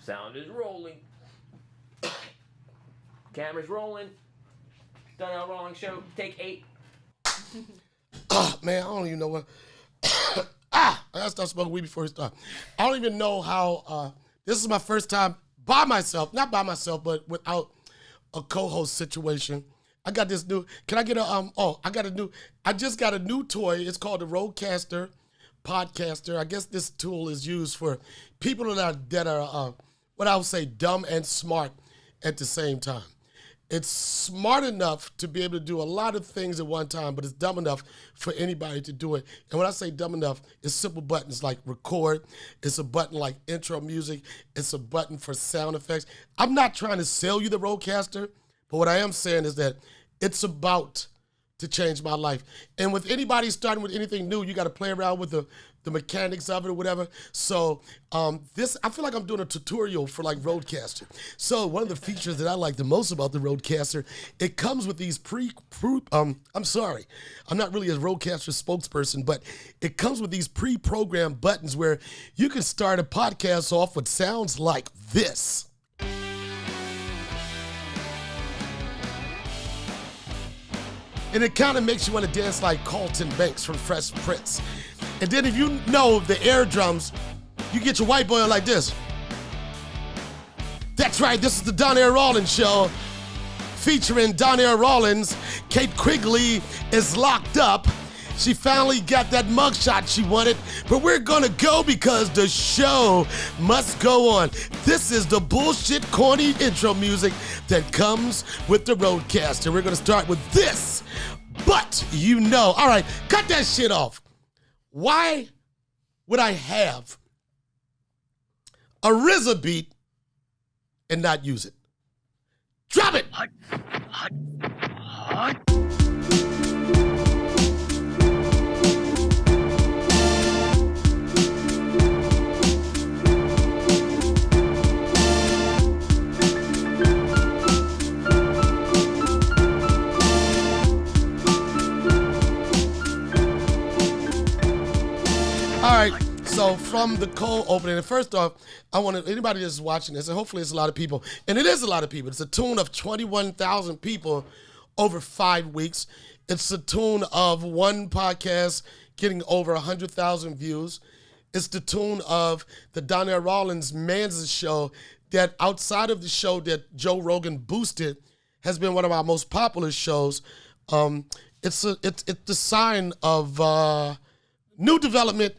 Sound is rolling. Camera's rolling. Donnell Rawlings Show, take 8. Man, I don't even know what. I gotta start smoking weed before we start. I don't even know how. This is my first time by myself, not by myself, but without a co-host situation. I got this new. Can I get a I just got a new toy. It's called the Rodecaster Podcaster. I guess this tool is used for people that are what I would say dumb and smart at the same time. It's smart enough to be able to do a lot of things at one time, but it's dumb enough for anybody to do it. And when I say dumb enough, it's simple buttons like record. It's a button like intro music. It's a button for sound effects. I'm not trying to sell you the Rodecaster, but what I am saying is that it's about to change my life. And with anybody starting with anything new, you got to play around with the mechanics of it or whatever. So I feel like I'm doing a tutorial for like Rodecaster. So one of the features that I like the most about the Rodecaster, it comes with these I'm sorry, I'm not really a Rodecaster spokesperson, but it comes with these pre-programmed buttons where you can start a podcast off with sounds like this. And it kind of makes you want to dance like Carlton Banks from Fresh Prince. And then if you know the air drums, you get your white boy on like this. That's right, this is the Donnell Rawlings Show featuring Donnell Rawlings. Kate Quigley is locked up. She finally got that mugshot she wanted, but we're gonna go because the show must go on. This is the bullshit corny intro music that comes with the Rodecaster. We're gonna start with this, but you know. All right, cut that shit off. Why would I have a RZA beat and not use it? Drop it! Hot. All right, so from the cold opening, and first off, I want anybody that's watching this, and hopefully it's a lot of people, and it is a lot of people. It's a tune of 21,000 people over 5 weeks. It's a tune of one podcast getting over 100,000 views. It's the tune of the Donnell Rawlings Man's show that outside of the show that Joe Rogan boosted has been one of our most popular shows. It's the sign of new development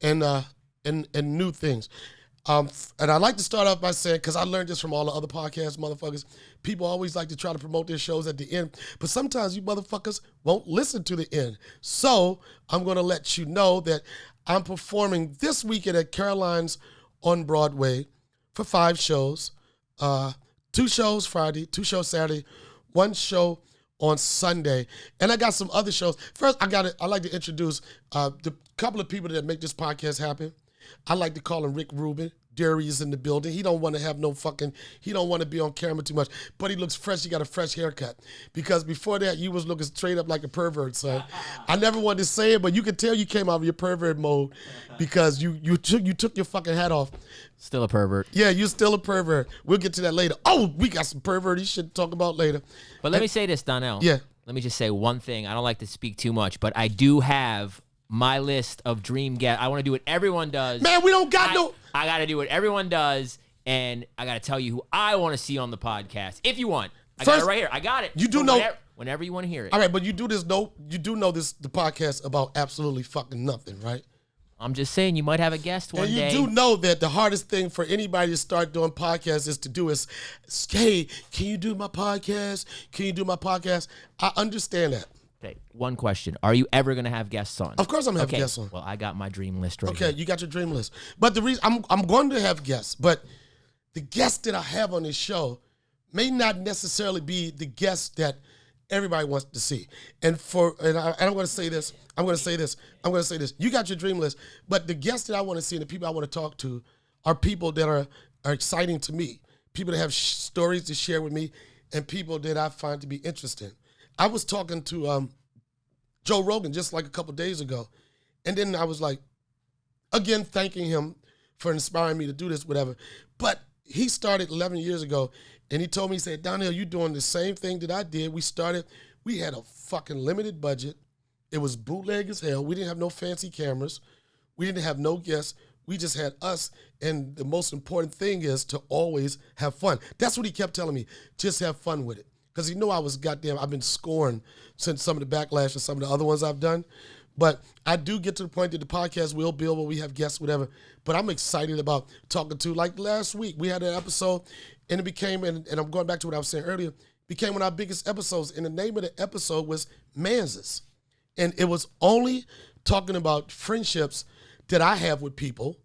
and new things. And I like to start off by saying, because I learned this from all the other podcast motherfuckers, people always like to try to promote their shows at the end, but sometimes you motherfuckers won't listen to the end. So I'm going to let you know that I'm performing this weekend at Caroline's on Broadway for 5 shows. 2 shows Friday, 2 shows Saturday, 1 show on Sunday. And I got some other shows. First, I like to introduce the couple of people that make this podcast happen. I like to call him Rick Rubin. Derry is in the building. He don't want to have he don't want to be on camera too much, but he looks fresh. He got a fresh haircut. Because before that, you was looking straight up like a pervert, son. I never wanted to say it, but you can tell you came out of your pervert mode because you took your fucking hat off. Still a pervert. Yeah, you're still a pervert. We'll get to that later. Oh, we got some perverty shit to talk about later. But let me say this, Donnell. Yeah. Let me just say one thing. I don't like to speak too much, but I do have my list of dream guests. I want to do what everyone does. Man, we don't got I got to do what everyone does, and I got to tell you who I want to see on the podcast. If you want. I got it right here. I got it. You do know. Whenever you want to hear it. All right, but you do know this, the podcast about absolutely fucking nothing, right? I'm just saying you might have a guest one day. And you do know that the hardest thing for anybody to start doing podcasts is to do is, hey, can you do my podcast? Can you do my podcast? I understand that. Okay, one question. Are you ever going to have guests on? Of course I'm going to have guests on. Well, I got my dream list right here. Okay, you got your dream list. But the reason I'm going to have guests, but the guests that I have on this show may not necessarily be the guests that everybody wants to see. And I'm going to say this. I'm going to say this. You got your dream list, but the guests that I want to see and the people I want to talk to are people that are exciting to me, people that have stories to share with me, and people that I find to be interesting. I was talking to Joe Rogan just like a couple days ago, and then I was like, again, thanking him for inspiring me to do this, whatever. But he started 11 years ago, and he told me, he said, Donnell, you doing the same thing that I did. We had a fucking limited budget. It was bootleg as hell. We didn't have no fancy cameras. We didn't have no guests. We just had us, and the most important thing is to always have fun. That's what he kept telling me, just have fun with it. Because he knew I've been scoring since some of the backlash and some of the other ones I've done. But I do get to the point that the podcast will build where we have guests, whatever. But I'm excited about talking to, like last week, we had an episode, and it became, and I'm going back to what I was saying earlier, became one of our biggest episodes. And the name of the episode was Manses. And it was only talking about friendships that I have with people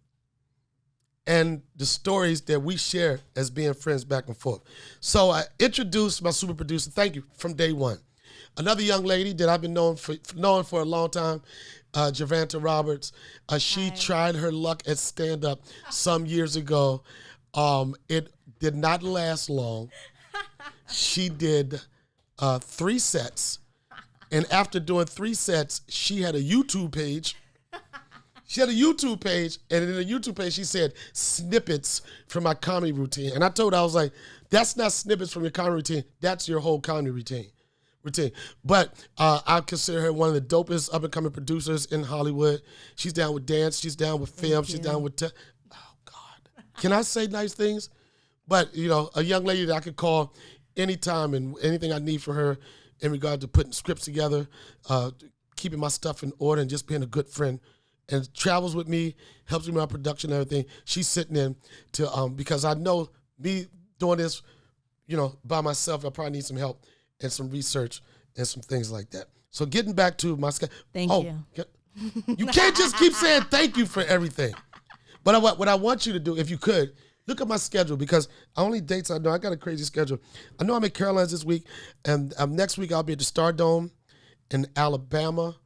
and the stories that we share as being friends back and forth. So I introduced my super producer, thank you, from day one. Another young lady that I've been knowing for a long time, Javanta Roberts. She tried her luck at stand-up some years ago. It did not last long. She did 3 sets. And after doing 3 sets, she had a YouTube page. And in the YouTube page, she said, snippets from my comedy routine. And I told her, I was like, that's not snippets from your comedy routine. That's your whole comedy routine. But I consider her one of the dopest up-and-coming producers in Hollywood. She's down with dance. She's down with film. She's down with... oh, God. Can I say nice things? But, a young lady that I could call anytime and anything I need for her in regard to putting scripts together, keeping my stuff in order, and just being a good friend. And travels with me, helps me with my production and everything. She's sitting in to because I know me doing this, by myself, I probably need some help and some research and some things like that. So getting back to my schedule. Thank you. You can't just keep saying thank you for everything. But what I want you to do, if you could, look at my schedule, because only dates I know. I got a crazy schedule. I know I'm in Carolinas this week, and next week I'll be at the Stardome in Alabama.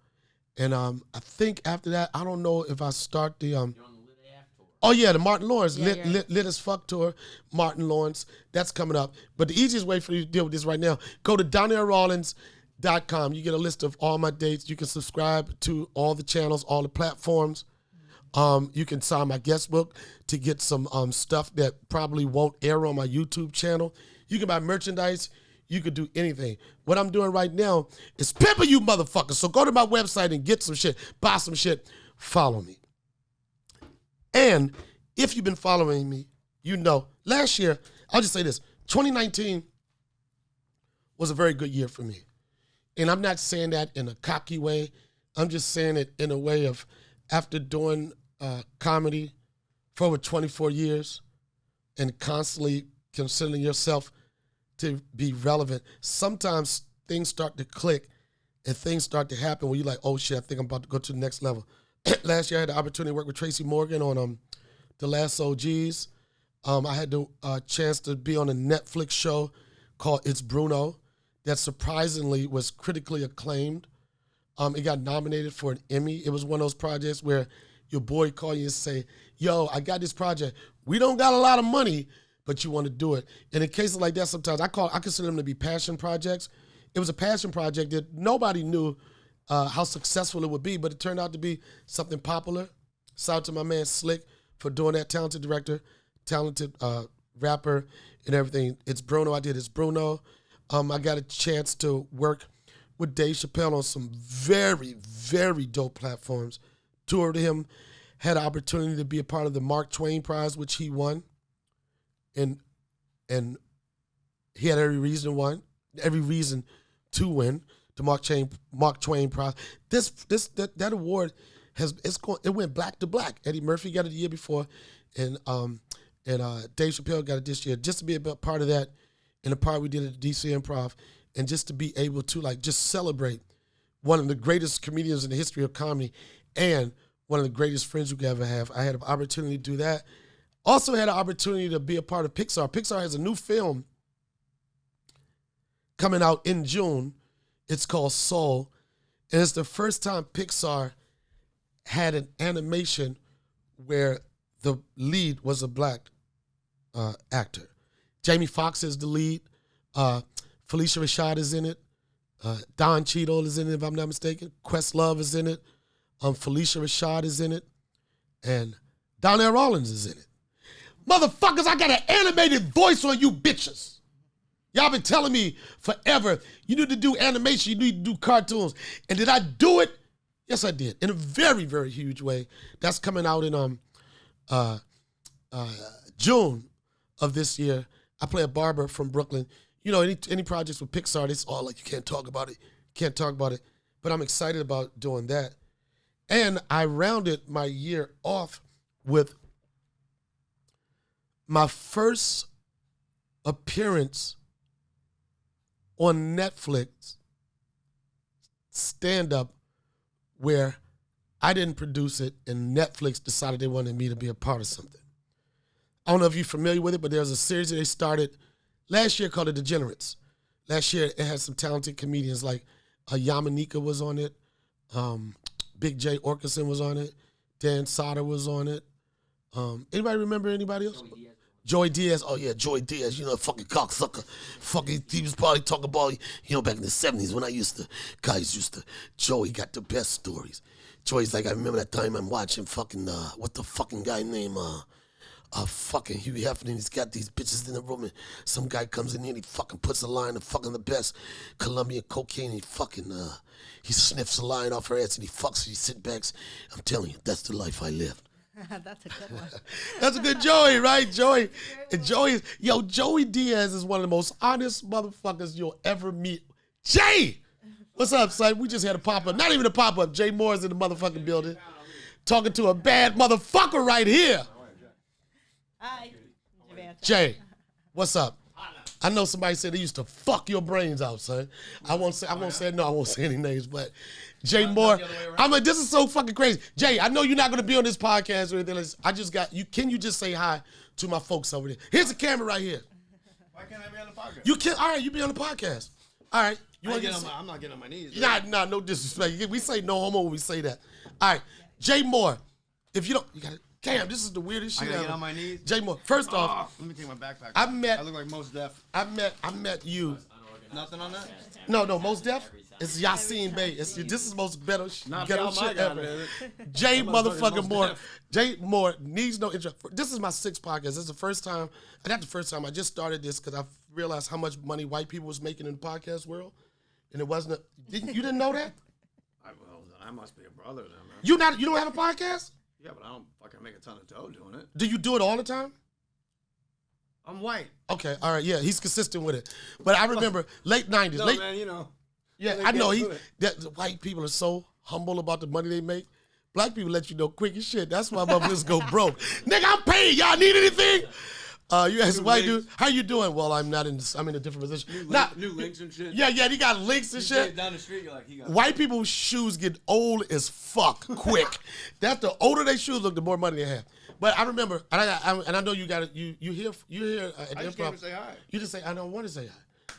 And I think after that, I don't know if I start the... You're on the Lit AF tour. Oh, yeah, the Martin Lawrence, Lit as Fuck tour, Martin Lawrence. That's coming up. But the easiest way for you to deal with this right now, go to donnellrawlings.com. You get a list of all my dates. You can subscribe to all the channels, all the platforms. You can sign my guest book to get some stuff that probably won't air on my YouTube channel. You can buy merchandise. You could do anything. What I'm doing right now is pimping you motherfuckers. So go to my website and get some shit. Buy some shit. Follow me. And if you've been following me, last year, I'll just say this, 2019 was a very good year for me. And I'm not saying that in a cocky way. I'm just saying it in a way of, after doing comedy for over 24 years and constantly considering yourself to be relevant, sometimes things start to click and things start to happen where you're like, oh shit, I think I'm about to go to the next level. Last year I had the opportunity to work with Tracy Morgan on The Last OGs. I had the chance to be on a Netflix show called It's Bruno that surprisingly was critically acclaimed. It got nominated for an Emmy. It was one of those projects where your boy call you and say, yo, I got this project. We don't got a lot of money, but you want to do it. And in cases like that, sometimes I consider them to be passion projects. It was a passion project that nobody knew how successful it would be, but it turned out to be something popular. Shout out to my man Slick for doing that, talented director, talented rapper and everything. It's Bruno. I did It's Bruno. I got a chance to work with Dave Chappelle on some very, very dope platforms. Toured him, had an opportunity to be a part of the Mark Twain Prize, which he won. And he had every reason to win the Mark Twain Prize. That award it went black to black. Eddie Murphy got it the year before, and Dave Chappelle got it this year. Just to be a part of that, and the part we did at the DC Improv, and just to be able to just celebrate one of the greatest comedians in the history of comedy, and one of the greatest friends you could ever have. I had an opportunity to do that. Also had an opportunity to be a part of Pixar. Pixar has a new film coming out in June. It's called Soul. And it's the first time Pixar had an animation where the lead was a black actor. Jamie Foxx is the lead. Felicia Rashad is in it. Don Cheadle is in it, if I'm not mistaken. Questlove is in it. Felicia Rashad is in it. And Donnell Rawlings is in it. Motherfuckers, I got an animated voice on you bitches. Y'all been telling me forever, you need to do animation, you need to do cartoons. And did I do it? Yes, I did. In a very, very huge way. That's coming out in June of this year. I play a barber from Brooklyn. You know, any projects with Pixar, it's all like, you can't talk about it. But I'm excited about doing that. And I rounded my year off with my first appearance on Netflix, stand-up, where I didn't produce it and Netflix decided they wanted me to be a part of something. I don't know if you're familiar with it, but there's a series that they started last year called The Degenerates. Last year, it had some talented comedians like Yamanika was on it, Big J Orkerson was on it, Dan Soder was on it. Anybody remember anybody else? Joey Diaz. Oh, yeah, Joey Diaz, you know, fucking cocksucker. Fucking, he was probably talking about, you know, back in the 70s when Joey got the best stories. Joey's like, I remember that time I'm watching fucking, what the fucking guy named, fucking Hugh Hefner, he's got these bitches in the room, and some guy comes in here and he fucking puts a line of fucking the best Colombian cocaine, and he fucking, he sniffs a line off her ass and he fucks her, he sit back. I'm telling you, that's the life I lived. That's a good one. That's a good Joey, right? Joey. And Joey Diaz is one of the most honest motherfuckers you'll ever meet. Jay! What's up, son? We just had a pop-up. Not even a pop-up. Jay Mohr is in the motherfucking building. Talking to a bad motherfucker right here. Hi. Jay, what's up? I know somebody said they used to fuck your brains out, son. I won't say any names, but Jay Mohr. This is so fucking crazy. Jay, I know you're not gonna be on this podcast or anything else. I just got you. Can you just say hi to my folks over there? Here's the camera right here. Why can't I be on the podcast? You can. All right, you be on the podcast. All right. I'm not getting on my knees. Nah, no disrespect. We say no homo when we say that. All right, Jay Mohr. If you don't, you got it. Damn, this is the weirdest shit I gotta ever. get on my knees. Jay Mohr. First off, let me take my backpack. I look like Most Def. I met you. Nothing on that? No, Most Def. It's Yassine Bey. This is most better ghetto shit ever. Jay motherfucking Mohr. Jay Mohr needs no intro. This is my sixth podcast. This is the first time. Not the first time. I just started this because I realized how much money white people was making in the podcast world, and it wasn't. You didn't know that? I must be a brother then, man. You don't have a podcast? Yeah, but I don't fucking make a ton of dough doing it. Do you do it all the time? I'm white. Okay, all right, yeah, he's consistent with it. But I remember late 90s. No, man, you know. Yeah, I know. The white people are so humble about the money they make. Black people let you know quick as shit. That's why motherfuckers go broke. Nigga, I'm paid. Y'all need anything? You ask white dude, how you doing? Well, I'm in a different position. New links and shit. Yeah, he got links and shit. Down the street, you're like, he got white people's shoes get old as fuck quick. That's the older their shoes look, the more money they have. But I remember, and I know you got it. You here at the I just improv. came to say hi. You just say I don't want to say hi.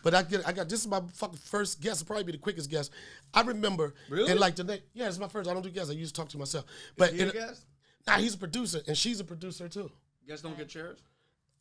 But I got this is my fucking first guest. It'll probably be the quickest guest. I remember. Really? And like today, yeah, it's my first. I don't do guests. I used to talk to myself. But Is he a guest? Nah, he's a producer, and she's a producer too. Guests don't get chairs?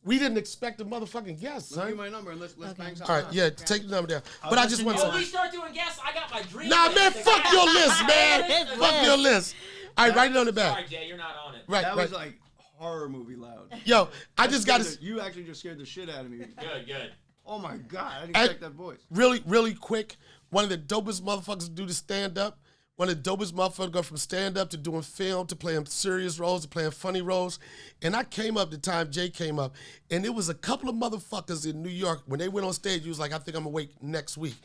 We didn't expect a motherfucking guest, Let me son. my number and let's bang something. All right, yeah, take the number down. But I just want to When we start doing guests, I got my dream. Nah, man, fuck your list, man. Fuck your list. All right, write it on the back. Sorry, Jay, you're not on it. Right, That right. was like horror movie loud. Yo, I just got to You actually just scared the shit out of me. Good. Oh my God, I didn't expect that voice. really quick. One of the dopest motherfuckers to do the stand up. One of the dopest motherfuckers go from stand up to doing film to playing serious roles to playing funny roles. And I came up the time Jay came up, and there was a couple of motherfuckers in New York when they went on stage. He was like, I think I'm gonna wait next week.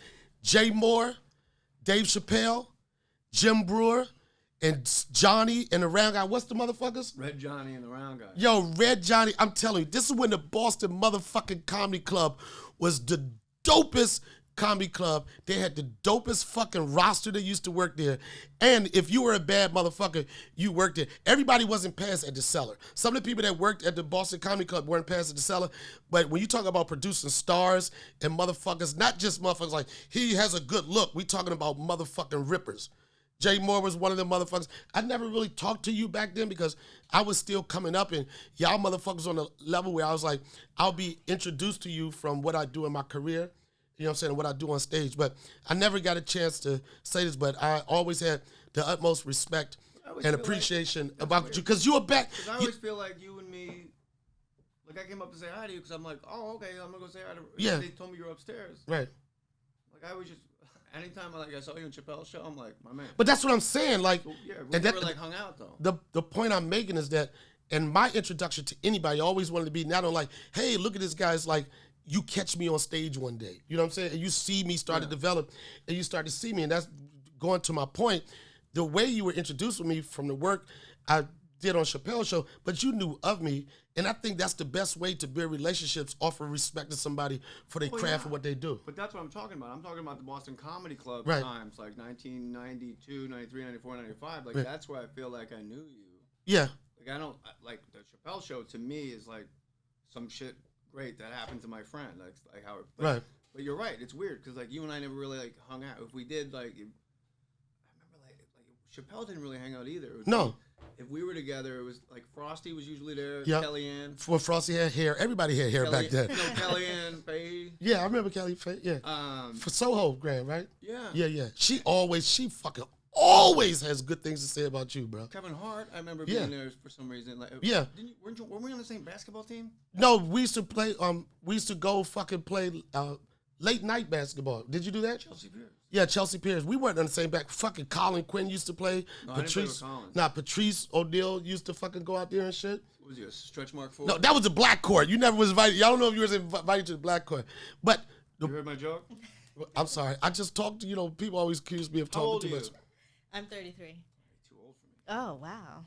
Jay Mohr, Dave Chappelle, Jim Brewer, and Johnny and the round guy. What's the motherfuckers? Red Johnny and the round guy. Yo, Red Johnny, I'm telling you, this is when the Boston motherfucking comedy club was the dopest comedy club. They had the dopest fucking roster that used to work there. And if you were a bad motherfucker, you worked there. Everybody wasn't passed at the cellar. Some of the people that worked at the Boston Comedy Club weren't passed at the cellar. But when you talk about producing stars and motherfuckers, not just motherfuckers like, he has a good look. We talking about motherfucking rippers. Jay Mohr was one of them motherfuckers. I never really talked to you back then because I was still coming up, and y'all motherfuckers on the level where I was like, I'll be introduced to you from what I do in my career, you know what I'm saying, and what I do on stage. But I never got a chance to say this, but I always had the utmost respect and appreciation about you because you were back. I always feel like you and me Like, I came up to say hi to you because I'm like, oh, okay, I'm going to go say hi to Yeah. They told me you're upstairs. Right. Like, I was just, anytime I saw you on Chappelle's show, I'm like, my man. But that's what I'm saying. Like, So, yeah, we and never, that, like, hung out, though. the point I'm making is that, and my introduction to anybody always wanted to be not on like, hey, look at this guy. It's like, you catch me on stage one day. You know what I'm saying? And you see me start to develop, and you start to see me. And that's going to my point. The way you were introduced with me from the work I did on Chappelle's show, but you knew of me. And I think that's the best way to build relationships, offer respect to somebody for their craft and what they do. But that's what I'm talking about. I'm talking about the Boston Comedy Club Right. times, like 1992, 93, 94, 95. Like, Right. that's where I feel like I knew you. Yeah. Like, I don't, like, the Chappelle show to me is like some shit great that happened to my friend. Like how it, Right. But you're right. It's weird because, like, you and I never really, like, hung out. If we did, like, I remember, like Chappelle didn't really hang out either. It was No. like, if we were together, it was like Frosty was usually there, Yep. Kellyanne. When Frosty had hair, everybody had hair back then. No, Kellyanne, Faye. Yeah, I remember Kelly Faye. Yeah. For Soho Grand, right? Yeah. Yeah. She fucking always has good things to say about you, bro. Kevin Hart, I remember Yeah. being there for some reason. Like, Yeah. Weren't we on the same basketball team? No, we used to play. We used to go fucking play late night basketball. Did you do that? Chelsea Pierce. Yeah, Chelsea Pierce. We weren't on the same back. Fucking Colin Quinn used to play. No, I didn't play with Colin. Patrice O'Neal used to fucking go out there and shit. What was he, a stretch mark for? No, that was the black court. You never was invited. Y'all don't know if you was invited to the black court. But You heard my joke? I'm sorry. I just talked to, people always accuse me of How old talking are too you? much. I'm 33. Too old for me. Oh, wow.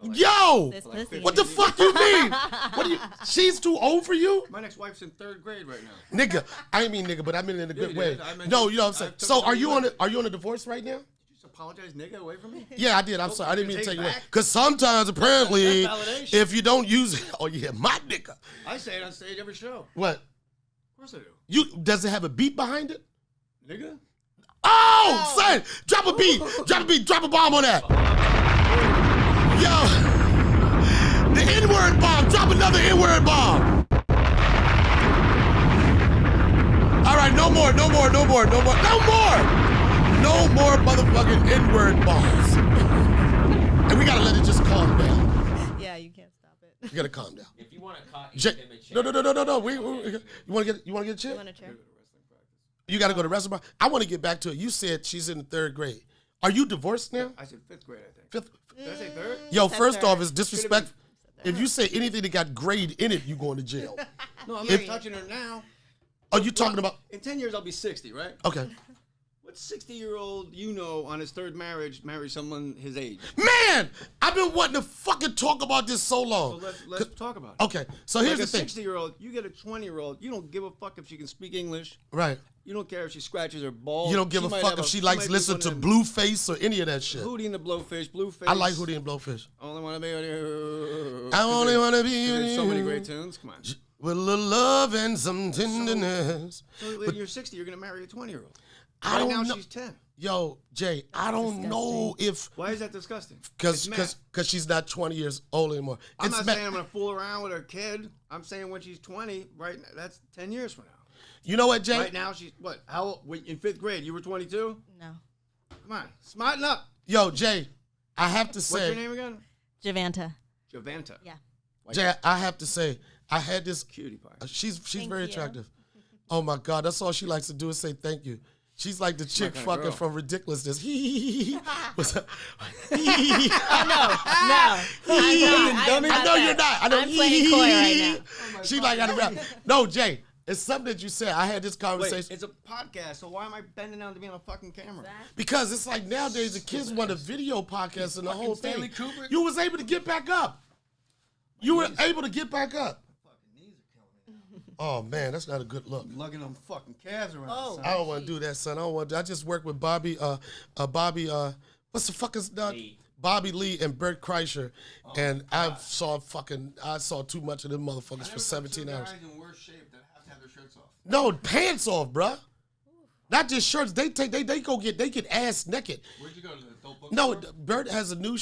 Yo! This Like pussy. What the fuck you mean? What do you? She's too old for you? My next wife's in 3rd grade right now. Nigga, I ain't mean nigga, but I mean it in a good you way. did. I meant- No, you know what I'm saying. I took So it are to you you. on a divorce right now? Did you just apologize, nigga, away from me? Yeah, I did. I'm sorry. I didn't mean to take tell you it that. back? Because sometimes apparently, That's validation. if you don't use it, oh yeah, my nigga. I say it on stage every show. What? Of course I do. Does it have a beat behind it? Nigga? Oh, son, drop a beat, drop a bomb on that. Yo, the N-word bomb, drop another N-word bomb. All right, no more motherfucking N-word bombs. And we gotta let it just calm down. Yeah, you can't stop it. You gotta calm down. If you want to cut Jay, image, no. You wanna get a chair? You want a chair? You gotta go to restaurant. I want to get back to it. You said she's in the 3rd grade. Are you divorced now? I said 5th grade, I think. 5th. Did I say 3rd? Yo, Said first third. off, it's disrespect. If you say anything that got grade in it, you going to jail. No, I'm not touching her now. Are you talking about? In 10 years, I'll be 60, right? Okay. What 60-year-old on his 3rd marriage marry someone his age? Man, I've been wanting to fucking talk about this so long. So let's talk about it. Okay, so here's Like the a thing. 60-year-old, you get a 20-year-old, you don't give a fuck if she can speak English. Right. You don't care if she scratches her balls. You don't give a fuck if she likes listening to Blueface or any of that shit. Hootie and the Blueface. I like Hootie and Blowfish. Only wanna be with you. I only want to be with There's so many you. great tunes. Come on. With a little love and some tenderness. So when you're 60, you're gonna marry a 20-year-old. I Right don't now know. she's 10. Yo, Jay, I don't know if Why is that disgusting? because It's math. she's not 20 years old anymore. I'm It's not ma- saying I'm gonna fool around with her kid. I'm saying when she's 20, right? That's 10 years from now. You know what, Jay? Right now she's what? How old? In 5th grade, you were 22. No. Come on, smarten up. Yo, Jay, I have to What's your say, name again? Javanta. Javanta. Yeah. Jay, I have to say, I had this. Cutie pie. She's Thank very you. attractive. Oh my God, that's all she likes to do is say thank you. She's like the chick kinda fucking girl. from Ridiculousness. What's up? No. I'm not. I know you're not. I know. I'm playing coy right now. She like out of rap. No, Jay, it's something that you said. I had this Wait, conversation it's a podcast, so why am I bending down to be on a fucking camera? because it's like nowadays the kids want a video podcast and the whole thing. Stanley Kubrick? You was able to get back up. You were able to get back up. Fucking knees are killing me. Oh man, that's not a good look. Lugging them fucking calves around. Oh. son. I don't want to do that, son. I don't want. I just work with Bobby. What's the fuck is that? Lee. Bobby Lee and Bert Kreischer, and I saw too much of them motherfuckers for 17 hours. Guys in worse shape that have to have their shirts off. No pants off, bruh. Not just shirts. They get ass naked. Where'd you go to the adult book? No, Bert has a new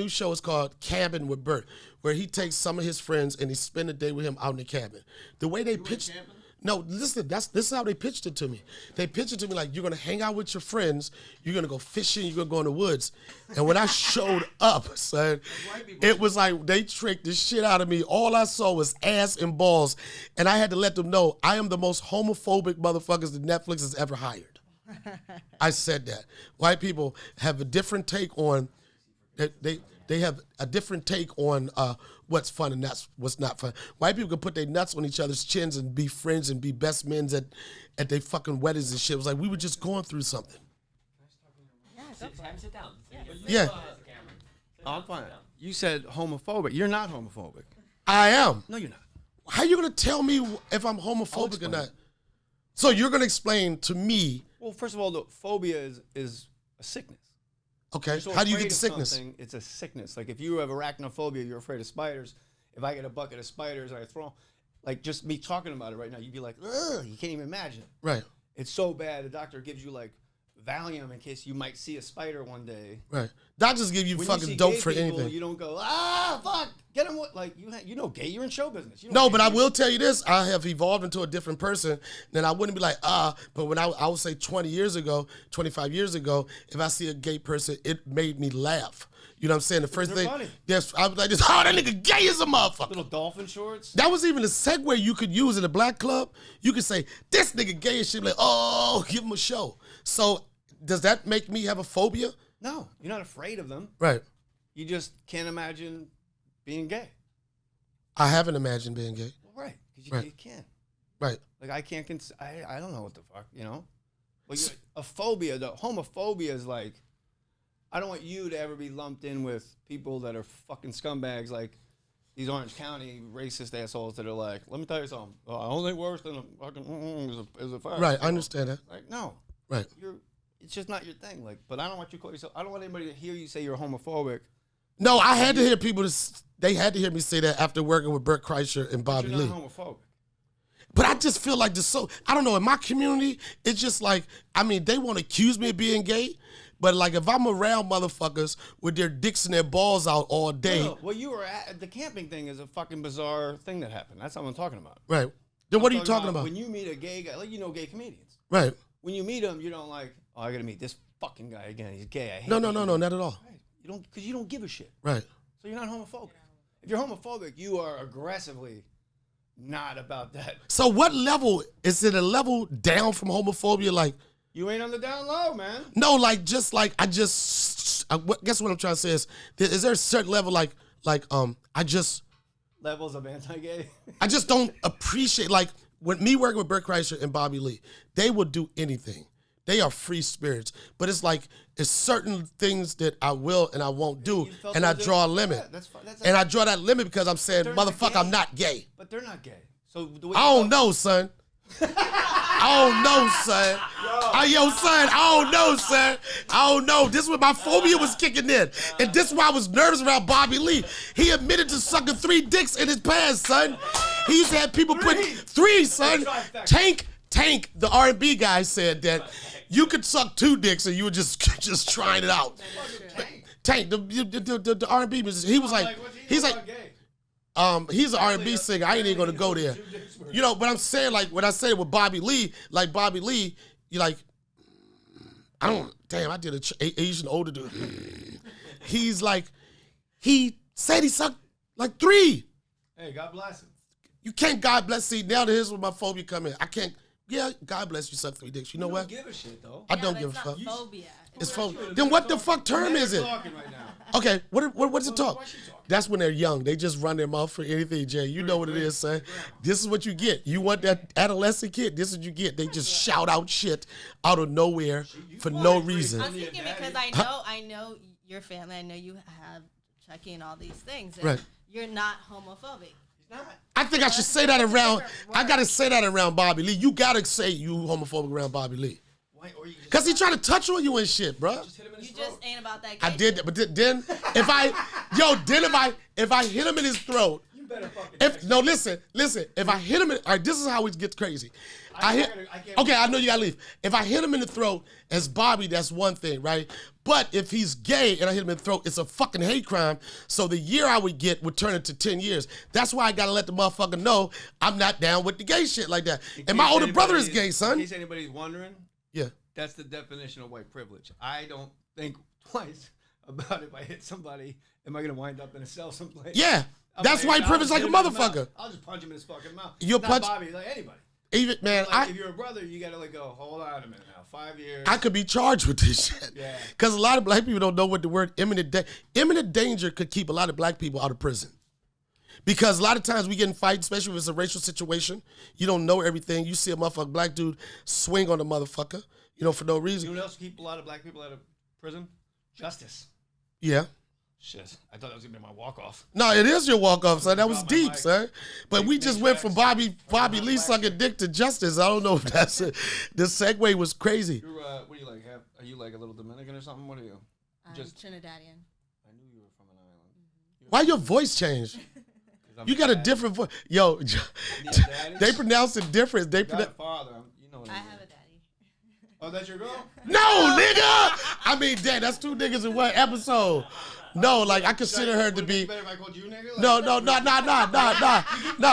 show. It's called Cabin with Bert, where he takes some of his friends and he spend a day with him out in the cabin. The way they pitch. camping? No, listen, this is how they pitched it to me. They pitched it to me like, you're gonna hang out with your friends, you're gonna go fishing, you're gonna go in the woods. And when I showed up, son, it was like they tricked the shit out of me. All I saw was ass and balls. And I had to let them know I am the most homophobic motherfuckers that Netflix has ever hired. I said that. White people have a different take on, they have a different take on what's fun and that's what's not fun. White people can put their nuts on each other's chins and be friends and be best men at their fucking weddings and shit. It was like we were just going through something. Sit down. Yeah. Oh, I'm fine. You said homophobic. You're not homophobic. I am. No, you're not. How you gonna tell me if I'm homophobic or not? So you're gonna explain to me. Well, first of all, the phobia is a sickness. Okay. So How do you afraid get the of sickness? something, it's a sickness. Like if you have arachnophobia, you're afraid of spiders. If I get a bucket of spiders, I throw. Like just me talking about it right now, you'd be like, ugh, you can't even imagine it. Right. It's so bad. The doctor gives you like Valium in case you might see a spider one day. Right. Doctors give you When fucking you see dope gay for people, anything. You don't go, fuck, get him. Like you know, gay. You're in show business. You know No, gay but I people. will tell you this. I have evolved into a different person. Then I wouldn't be like, but when I would say 20 years ago, 25 years ago, if I see a gay person, it made me laugh. You know what I'm saying? The first they're thing, funny. yes, I was like, this, that nigga gay as a motherfucker. Little dolphin shorts. That was even a segue you could use in a black club. You could say, this nigga gay and shit, like, oh, give him a show. So does that make me have a phobia? No, you're not afraid of them. Right. You just can't imagine being gay. I haven't imagined being gay. Well, right, because Right. you can't. Right. Like I can't. I don't know what the fuck, you know. But a phobia, the homophobia is like, I don't want you to ever be lumped in with people that are fucking scumbags like these Orange County racist assholes that are like, let me tell you something. I don't think worse than a fucking is a fire. Right. I understand that. Like no. Right. It's just not your thing. Like, but I don't want you to call yourself. I don't want anybody to hear you say you're homophobic. No, I had to hear people. They had to hear me say that after working with Bert Kreischer and Bobby You're Lee. not homophobic. But I just feel like I don't know, in my community, it's just like, I mean, they want to accuse me of being gay, but like if I'm around motherfuckers with their dicks and their balls out all day. No, well, you were at the camping thing is a fucking bizarre thing that happened. That's what I'm talking about. Right. Then what are you talking about? When you meet a gay guy, like you know gay comedians. Right. When you meet him, you don't like, oh, I got to meet this fucking guy again. He's gay. I hate No, him. not at all. Right. You don't, because you don't give a shit. Right. So you're not homophobic. If you're homophobic, you are aggressively not about that. So what level, is it a level down from homophobia? Like, You ain't on the down low, man. no, like, just like, guess what I'm trying to say is there a certain level Levels of anti-gay. I just don't appreciate, like, when me working with Bert Kreischer and Bobby Lee, they will do anything. They are free spirits. But it's like, it's certain things that I will and I won't do, You felt and I those draw a are- limit. yeah, that's fine. And I draw that limit because I'm saying, They're not motherfucker, gay. I'm not gay. But they're not gay. So the way I don't know, son. I don't know, son. Son, I don't know, son. I don't know. This is when my phobia was kicking in. And this is why I was nervous around Bobby Lee. He admitted to sucking 3 dicks in his past, son. He used to have people put 3, son. Tank, the R&B guy said that you could suck 2 dicks and you were just trying it out. Tank, the R&B musician, he was like, he's an R&B singer. I ain't even gonna go there. You know, but I'm saying, like, when I say it with Bobby Lee, like Bobby Lee, you like, I did an Asian older dude. He's like, he said he sucked like 3. Hey, God bless him. You can't, God bless, see, now here's where my phobia come in. I can't, yeah, God bless you suck 3 dicks. You know what? Give a shit though. I don't give a fuck. It's not phobia. It's phobia. Then what the fuck term is it? Talking right now. Okay, what's it talk? Why she talking? That's when they're young. They just run their mouth for anything, Jay. You know what it is, son. This is what you get. You want that adolescent kid, this is what you get. They just shout out shit out of nowhere for no reason. I'm thinking because I know your family. I know you have Chucky and all these things. And Right. You're not homophobic. I think I should say that around, I got to say that around Bobby Lee. You got to say you homophobic around Bobby Lee. Because he trying to touch on you and shit, bro. You just ain't about that. I gay did shit. that, but then if I hit him in his throat, Listen. If I hit him, all right, this is how it gets crazy. I know you gotta leave. If I hit him in the throat as Bobby, that's one thing, right? But if he's gay and I hit him in the throat, it's a fucking hate crime. So the year I would get would turn into 10 years. That's why I gotta let the motherfucker know I'm not down with the gay shit like that. And my older brother is gay, son. In case anybody's wondering, yeah, that's the definition of white privilege. I don't think twice about if I hit somebody, am I gonna wind up in a cell someplace? Yeah, that's white privilege like a motherfucker. I'll just punch him in his fucking mouth. You'll not punch Bobby, like anybody. Even man, like, if you're a brother, you gotta like go. Hold on a minute now. 5 years. I could be charged with this shit. Yeah. Because a lot of black people don't know what the word imminent danger could keep a lot of black people out of prison. Because a lot of times we get in fights, especially if it's a racial situation. You don't know everything. You see a motherfucking black dude swing on a motherfucker, for no reason. You know what else keep a lot of black people out of prison? Justice. Yeah. Shit. I thought that was going to be my walk-off. No, it is your walk-off, son. That was deep, son. But we just went from Bobby Lee sucking dick to justice. I don't know if that's it. The segue was crazy. You're, what do you like? Are you like a little Dominican or something? What are you? I'm Trinidadian. I knew you were from an island. Mm-hmm. Why your voice changed? You got a different voice. Yo, they pronounce it different. They pronounce. Father, you know what I have a daddy. Oh, that's your girl? No, nigga. I mean, Dad, that's two niggas in one episode. No, like I consider her to be. Better if I called you nigga? No.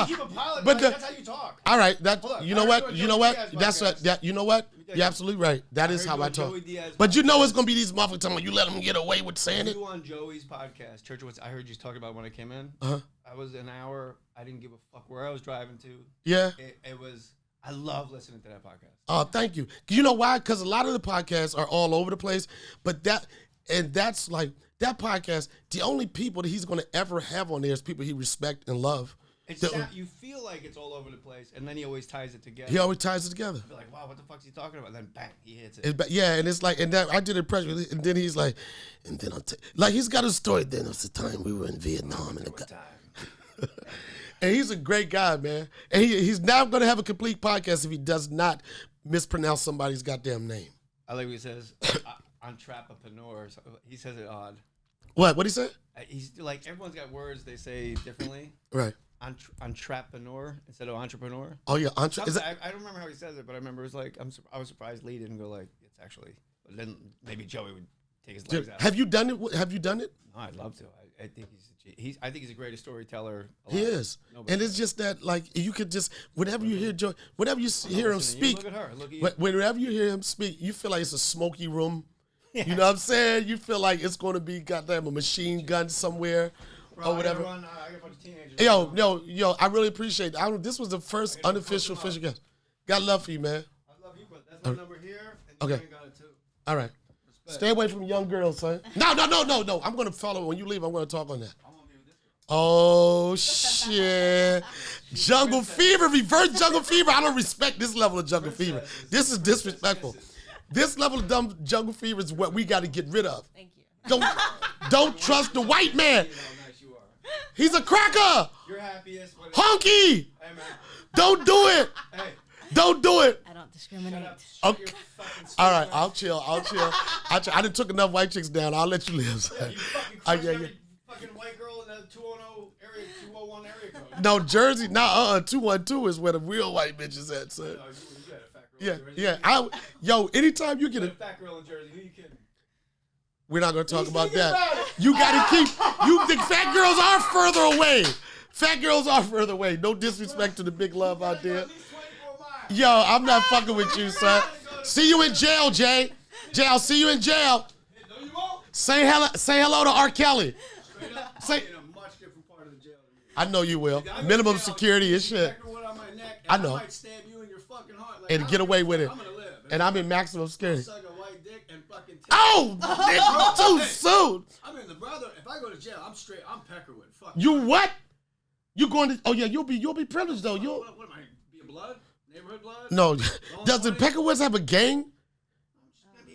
Keep apologizing. But That's how you talk. All right, that Hold on. you know what? You know what? That's you know what? You're absolutely right. That is how I talk. But you know it's gonna be these motherfuckers talking about you let them get away with saying it. You on Joey's podcast, Church of What's I heard you talking about when I came in. I was an hour. I didn't give a fuck where I was driving to. Yeah. It was. I love listening to that podcast. Oh, thank you. You know why? Because a lot of the podcasts are all over the place. But that's like that podcast. The only people that he's gonna ever have on there is people he respect and love. You feel like it's all over the place, and then he always ties it together. He always ties it together. You're like, wow, what the fuck's he talking about? Then bang, he hits it. And it's like, and that I did an impression, and then he's like, and then like he's got a story. Then it's the time we were in Vietnam, and he's a great guy, man. And he's now going to have a complete podcast if he does not mispronounce somebody's goddamn name. I like what he says. Entrepreneur. He says it odd. What'd he say? He's like everyone's got words they say differently. Right. Entrepreneur instead of entrepreneur. Oh yeah, I don't remember how he says it, but I remember it was like I was surprised Lee didn't go like it's actually. But then maybe Joey would take his legs out. Have you done it? Have you done it? No, I'd love to. I think I think he's the greatest storyteller alive. He is, and it's just that like you could just whenever you hear Joey, whenever you hear him speak, look at her. Look at you. Whenever you hear him speak, you feel like it's a smoky room. Yeah. You know what I'm saying? You feel like it's going to be goddamn a machine gun somewhere. Bro, or whatever. I got a bunch of teenagers. Yo, I really appreciate it. This was the first unofficial official guest. Got love for you, man. I love you, but that's my number here, and okay. You got it too. All right. Respect. Stay away from young girls, son. No. I'm going to follow. When you leave, I'm going to talk on that. Oh, shit. Jungle Fever, reverse Jungle Fever. I don't respect this level of Jungle Fever. This is disrespectful. This level of dumb Jungle Fever is what we got to get rid of. Thank you. Don't trust the white man. He's a cracker. You're happiest. Honky. Hey, man. Don't do it. Hey. Don't do it. I don't discriminate. Okay. All right, I'll chill. I done took enough white chicks down. I'll let you live. Yeah, you fucking every fucking white girl in the 201 area code. No, Jersey. 212 is where the real white bitches at, son. No, you got a fat girl in Jersey. Yeah. Anytime you get a fat girl in Jersey, who you kidding? We're not going to talk about that. You got to keep. You think fat girls are further away. Fat girls are further away. No disrespect to the big love out there. Yo, I'm not fucking with you, son. See you in jail, Jay. Jay, I'll see you in jail. No, you won't. Say hello to R. Kelly. Say. In a much different part of the jail than you. I know you will. Minimum security and shit. I know. I might stab you in your fucking heart. Like, And get away with it. I'm gonna live. And I'm in maximum security. Suck a white dick and fucking. Oh, nigga, too soon. I mean, the brother. If I go to jail, I'm straight. I'm Peckerwood. Fuck. You what? You going to? Oh yeah, you'll be privileged though. What am I? Be a blood? Neighborhood blood? No. Does the Peckerwoods have a gang?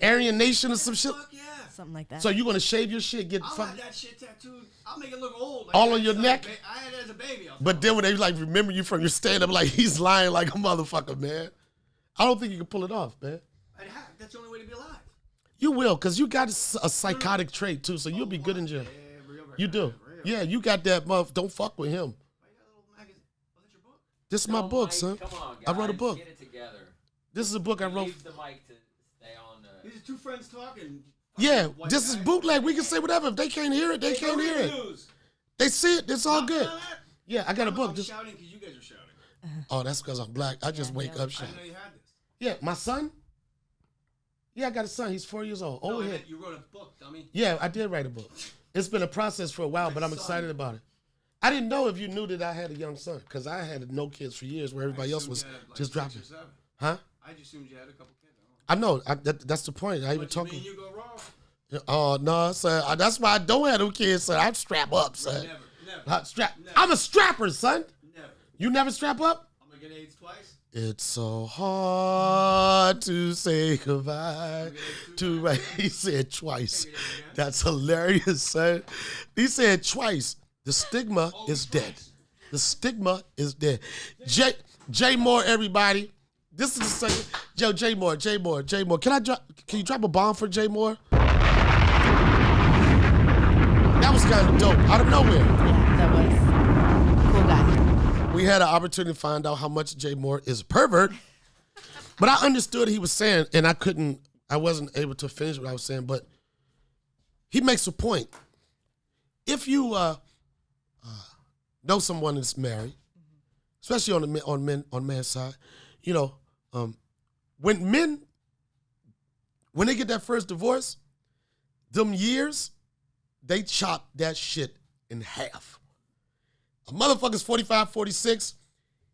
Aryan Nation or some shit? Fuck yeah. Something like that. So you gonna shave your shit? I'll have that shit tattooed. I'll make it look old. Like all on your neck? I had it as a baby. But then when they like remember you from your stand-up, like he's lying like a motherfucker, man. I don't think you can pull it off, man. That's the only way to be alive. You will, because you got a psychotic trait too, so you'll be good in jail. You do. Yeah, you got that don't fuck with him. This is my book, son. Come on, guys. I wrote a book. Get it together. This is a book I wrote. Leave the mic to stay on the... These are two friends talking. Yeah, this is bootleg. We can say whatever. If they can't hear it, they can't hear it. They see it. It's all good. Yeah, I got a book. I'm shouting because you guys are shouting. Oh, that's because I'm black. I just wake up I shouting. didn't know you had this. Yeah, my son? Yeah, I got a son. He's 4 years old. No, Overhead. you wrote a book, dummy. Yeah, I did write a book. It's been a process for a while, but I'm excited about it. I didn't know if you knew that I had a young son, because I had no kids for years where everybody else was just dropping. Huh? I just assumed you had a couple kids. I know. That's the point. I even talking. You go wrong. Oh, no, son. That's why I don't have no kids, son. I strap up, son. Never. I'm a strapper, son. Never. You never strap up? I'm going to get AIDS twice. It's so hard to say goodbye to my... He said twice. That's hilarious, son. He said twice. The stigma is dead. The stigma is dead. Jay Mohr, everybody. This is the second. Jay Mohr. Can you drop a bomb for Jay Mohr? That was kind of dope. Out of nowhere. Yeah, that was cool guy. We had an opportunity to find out how much Jay Mohr is a pervert. But I understood what he was saying, and I wasn't able to finish what I was saying, but he makes a point. If you know someone that's married, especially on man's side, you know, when they get that first divorce, them years, they chop that shit in half. A motherfucker's 45, 46.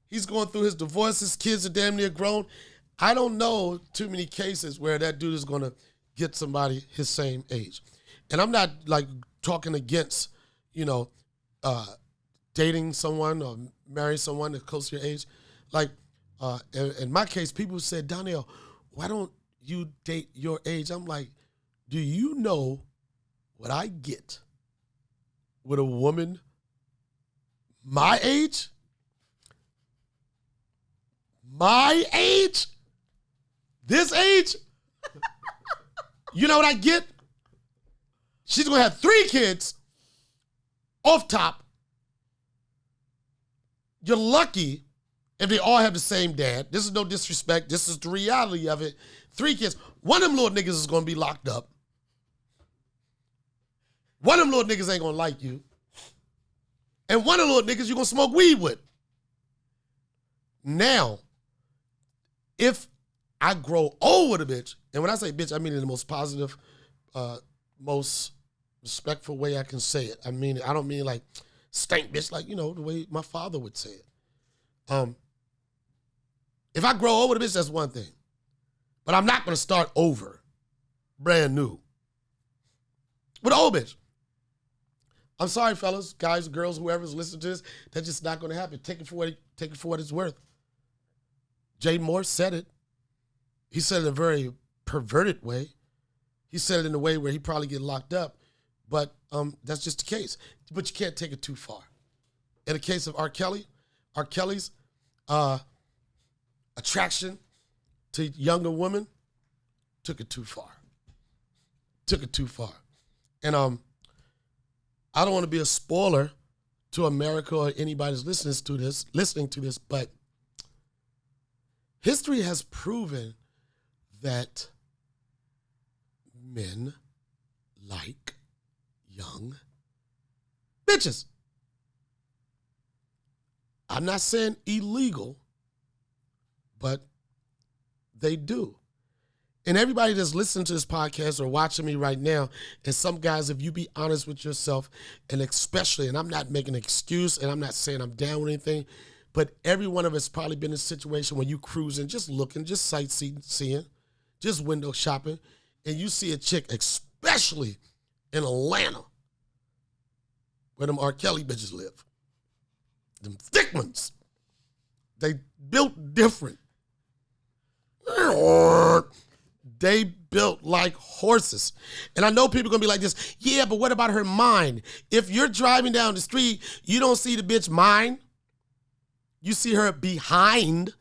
He's going through his divorce. His kids are damn near grown. I don't know too many cases where that dude is going to get somebody his same age. And I'm not like talking against, you know, dating someone or marrying someone that's close to your age. Like, in my case, people said, Donnell, why don't you date your age? I'm like, do you know what I get with a woman my age? My age? This age? You know what I get? She's going to have 3 kids off top. You're lucky if they all have the same dad. This is no disrespect. This is the reality of it. 3 kids. One of them little niggas is going to be locked up. One of them little niggas ain't going to like you. And one of the little niggas you're going to smoke weed with. Now, if I grow old with a bitch, and when I say bitch, I mean in the most positive, most respectful way I can say it. I mean, I don't mean like stank bitch, like, you know, the way my father would say it. If I grow old with a bitch, that's one thing. But I'm not going to start over, brand new, with an old bitch. I'm sorry, fellas, guys, girls, whoever's listening to this, that's just not going to happen. Take it for what it's worth. Jay Mohr said it. He said it in a very perverted way. He said it in a way where he probably get locked up, but that's just the case. But you can't take it too far. In the case of R. Kelly's attraction to younger women took it too far. And I don't want to be a spoiler to America or anybody that's listening to this, but history has proven that men like young bitches. I'm not saying illegal, but they do. And everybody that's listening to this podcast or watching me right now, and some guys, if you be honest with yourself, and especially, and I'm not making an excuse, and I'm not saying I'm down with anything, but every one of us probably been in a situation when you cruising, just looking, just sightseeing, just window shopping, and you see a chick, especially in Atlanta, where them R. Kelly bitches live. Them thick ones. They built different. They built like horses. And I know people are going to be like this, yeah, but what about her mind? If you're driving down the street, you don't see the bitch mind. You see her behind.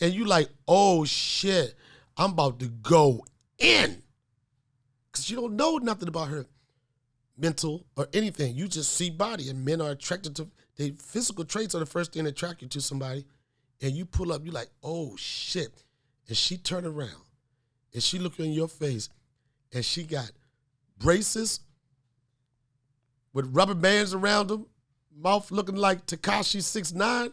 And you like, oh shit, I'm about to go in. Because you don't know nothing about her mental or anything. You just see body, and men are attracted the physical traits are the first thing that attract you to somebody, and you pull up, you're like, oh shit. And she turn around and she look in your face and she got braces with rubber bands around them, mouth looking like Tekashi 6ix9ine.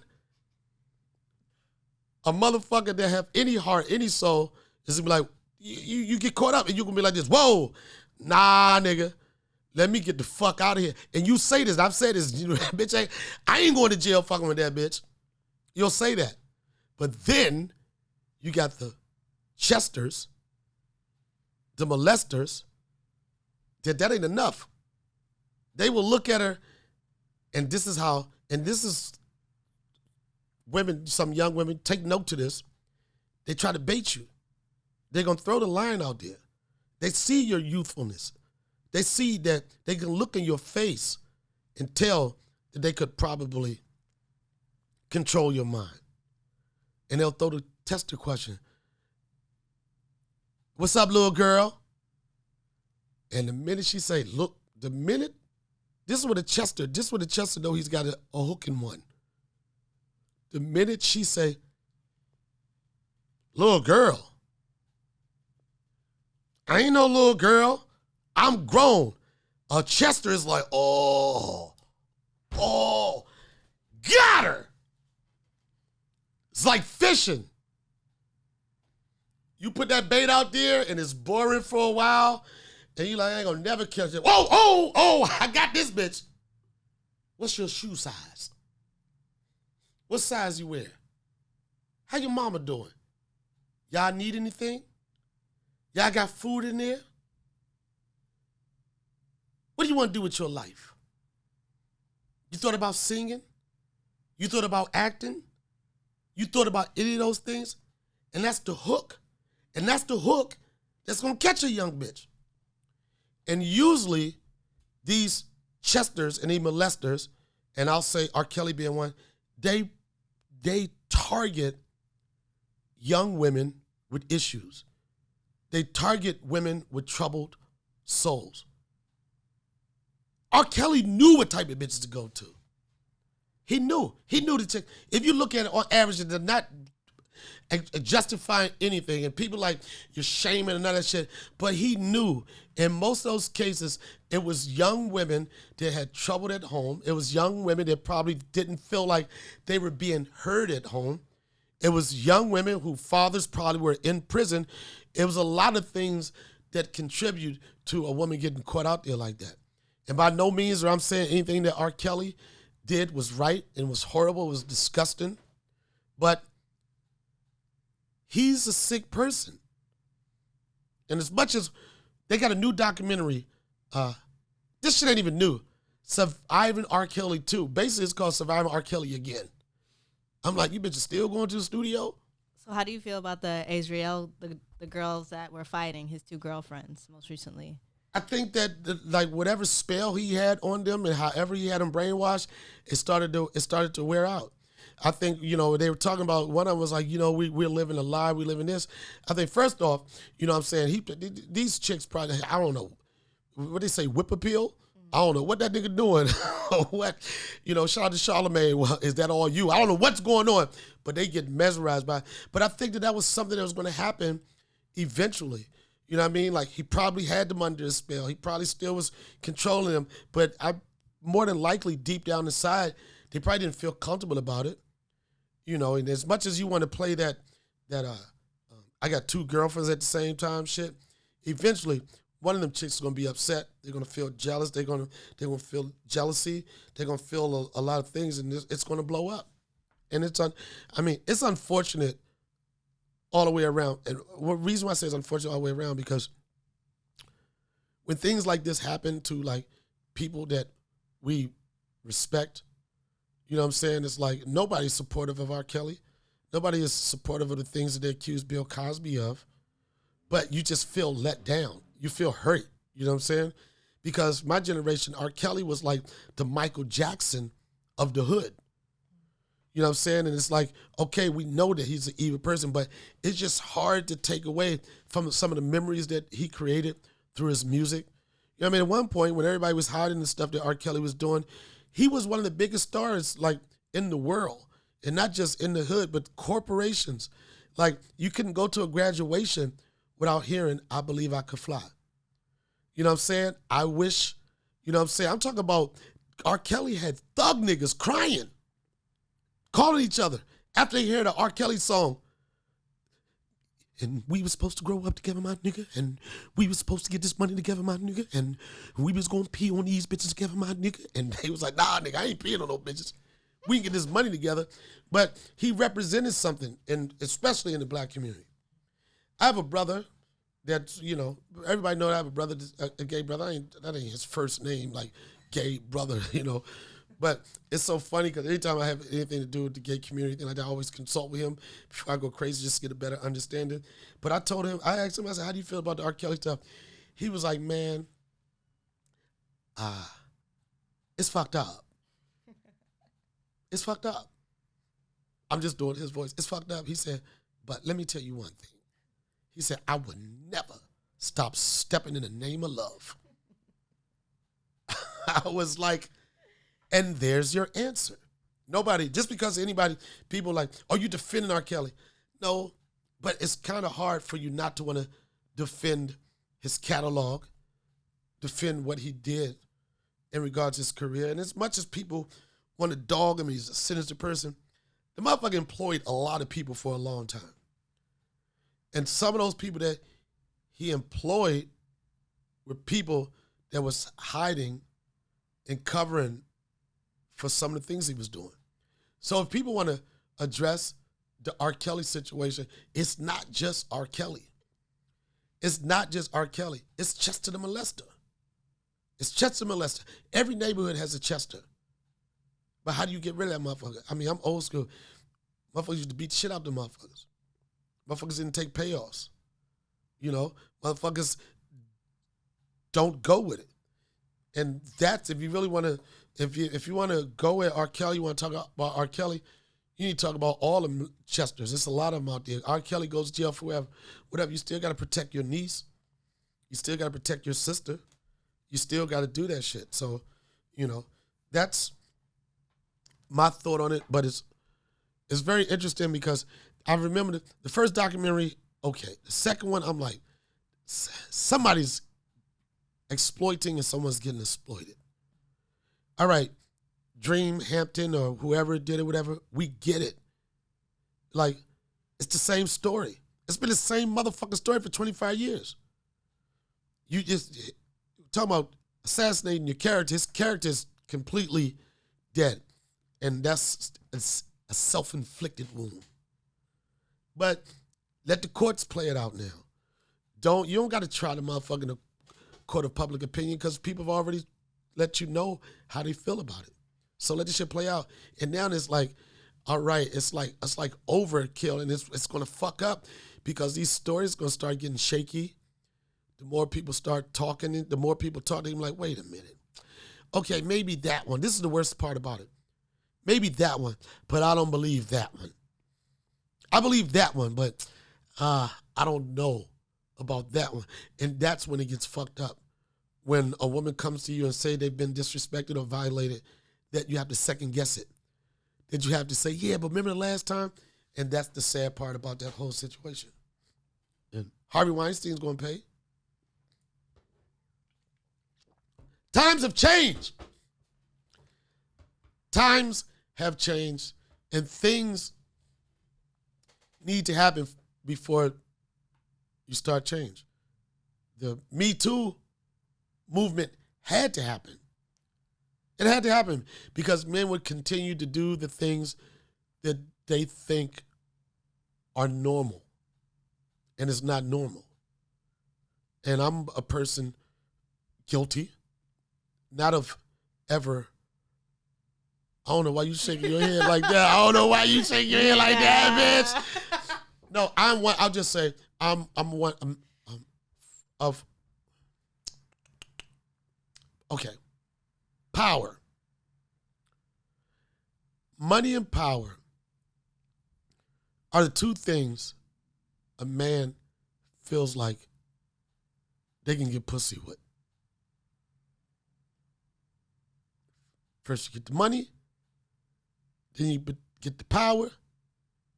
A motherfucker that have any heart, any soul, is gonna be like, you get caught up and you gonna be like this, whoa, nah, nigga. Let me get the fuck out of here. And you say this, I've said this, you know, bitch, I ain't going to jail fucking with that bitch. You'll say that. But then you got the Chesters, the molesters, that ain't enough. They will look at her, and this is women, some young women, take note to this. They try to bait you. They're going to throw the line out there. They see your youthfulness. They see that they can look in your face and tell that they could probably control your mind. And they'll throw the tester question. What's up, little girl? And the minute she say, look, this is what a Chester know he's got a hook in one. The minute she say, little girl, I ain't no little girl. I'm grown. A Chester is like, oh, got her. It's like fishing. You put that bait out there and it's boring for a while, and you like, I ain't gonna never catch it. Oh, I got this bitch. What's your shoe size? What size you wear? How your mama doing? Y'all need anything? Y'all got food in there? What do you want to do with your life? You thought about singing? You thought about acting? You thought about any of those things? And that's the hook. And that's the hook that's going to catch a young bitch. And usually these Chesters and these molesters, and I'll say R. Kelly being one, they target young women with issues. They target women with troubled souls. R. Kelly knew what type of bitches to go to. He knew the chick. If you look at it on average, they're not justifying anything. And people like, you're shaming and all that shit. But he knew. In most of those cases, it was young women that had trouble at home. It was young women that probably didn't feel like they were being heard at home. It was young women whose fathers probably were in prison. It was a lot of things that contribute to a woman getting caught out there like that. And by no means are I'm saying anything that R. Kelly did was right and was horrible, was disgusting. But he's a sick person. And as much as they got a new documentary, this shit ain't even new. Surviving R. Kelly 2. Basically, it's called Surviving R. Kelly Again. I'm like, you bitches still going to the studio? So how do you feel about the Azriel, the girls that were fighting, his two girlfriends most recently? I think that like whatever spell he had on them and however he had them brainwashed, it started to wear out. I think, you know, they were talking about, one of them was like, you know, we're living a lie, we live in this. I think first off, you know what I'm saying, these chicks probably, I don't know, what they say, whip appeal? I don't know what that nigga doing. What, you know, shout out to Charlamagne. Well, is that all you? I don't know what's going on, but they get mesmerized by it. But I think that was something that was going to happen eventually. You know what I mean? Like, he probably had them under his spell. He probably still was controlling them. But more than likely, deep down inside, they probably didn't feel comfortable about it. You know, and as much as you want to play that I got two girlfriends at the same time shit, eventually, one of them chicks is going to be upset. They're going to feel jealous. They're going to feel jealousy. They're going to feel a lot of things, and it's going to blow up. And it's unfortunate all the way around. And the reason why I say it's unfortunate all the way around, because when things like this happen to like people that we respect, you know what I'm saying? It's like nobody's supportive of R. Kelly. Nobody is supportive of the things that they accused Bill Cosby of. But you just feel let down. You feel hurt. You know what I'm saying? Because my generation, R. Kelly was like the Michael Jackson of the hood. You know what I'm saying? And it's like, okay, we know that he's an evil person, but it's just hard to take away from some of the memories that he created through his music. You know what I mean? At one point, when everybody was hiding the stuff that R. Kelly was doing, he was one of the biggest stars like in the world, and not just in the hood, but corporations. Like you couldn't go to a graduation without hearing, "I believe I could fly." You know what I'm saying? I wish, you know what I'm saying? I'm talking about R. Kelly had thug niggas crying, calling each other after they hear the R. Kelly song. And we was supposed to grow up together, my nigga. And we was supposed to get this money together, my nigga. And we was going to pee on these bitches together, my nigga. And they was like, nah, nigga, I ain't peeing on no bitches. We can get this money together. But he represented something, and especially in the black community. I have a brother that, you know, everybody know I have a brother, a gay brother. That ain't his first name, like gay brother, you know. But it's so funny because anytime I have anything to do with the gay community, thing like that, I always consult with him before I go crazy just to get a better understanding. But I told him, I asked him, I said, how do you feel about the R. Kelly stuff? He was like, man, it's fucked up. It's fucked up. I'm just doing his voice. It's fucked up. He said, but let me tell you one thing. He said, I would never stop stepping in the name of love. I was like, and there's your answer. Nobody, just because anybody, people like, oh, you defending R. Kelly. No, but it's kind of hard for you not to want to defend his catalog, defend what he did in regards to his career. And as much as people want to dog him, he's a sinister person, the motherfucker employed a lot of people for a long time. And some of those people that he employed were people that was hiding and covering for some of the things he was doing. So if people want to address the R. Kelly situation, it's not just R. Kelly. It's not just R. Kelly. It's Chester the molester. It's Chester the molester. Every neighborhood has a Chester. But how do you get rid of that motherfucker? I mean, I'm old school. Motherfuckers used to beat the shit out of the motherfuckers. Motherfuckers didn't take payoffs. You know, motherfuckers don't go with it. And that's, if you really want to, if you want to go at R. Kelly, you want to talk about R. Kelly, you need to talk about all the Chesters. There's a lot of them out there. R. Kelly goes to jail for whatever. You still got to protect your niece. You still got to protect your sister. You still got to do that shit. So, you know, that's my thought on it. But it's very interesting because I remember the first documentary, okay. The second one, I'm like, somebody's exploiting and someone's getting exploited. All right, Dream, Hampton, or whoever did it, whatever, we get it. Like, it's the same story. It's been the same motherfucking story for 25 years. You just, talking about assassinating your character, his character is completely dead. And that's a self-inflicted wound. But let the courts play it out now. You don't got to try the motherfucker in the court of public opinion because people have already let you know how they feel about it. So let this shit play out. And now it's like, all right, it's like overkill, and it's gonna fuck up because these stories are gonna start getting shaky. The more people start talking, the more people talk, they're like, wait a minute. Okay, maybe that one. This is the worst part about it. Maybe that one, but I don't believe that one. I believe that one, but I don't know about that one. And that's when it gets fucked up. When a woman comes to you and say they've been disrespected or violated, that you have to second guess it. That you have to say, yeah, but remember the last time? And that's the sad part about that whole situation. And Harvey Weinstein's going to pay. Times have changed. Times have changed, and things need to happen before you start change. The Me Too movement had to happen. It had to happen because men would continue to do the things that they think are normal, and it's not normal. And I'm a person guilty, not of ever. I don't know why you shaking your head like that. I don't know why you shaking your head like that, bitch. No, I'll just say I'm one of. Okay, power, money, and power are the two things a man feels like they can get pussy with. First you get the money, then you get the power,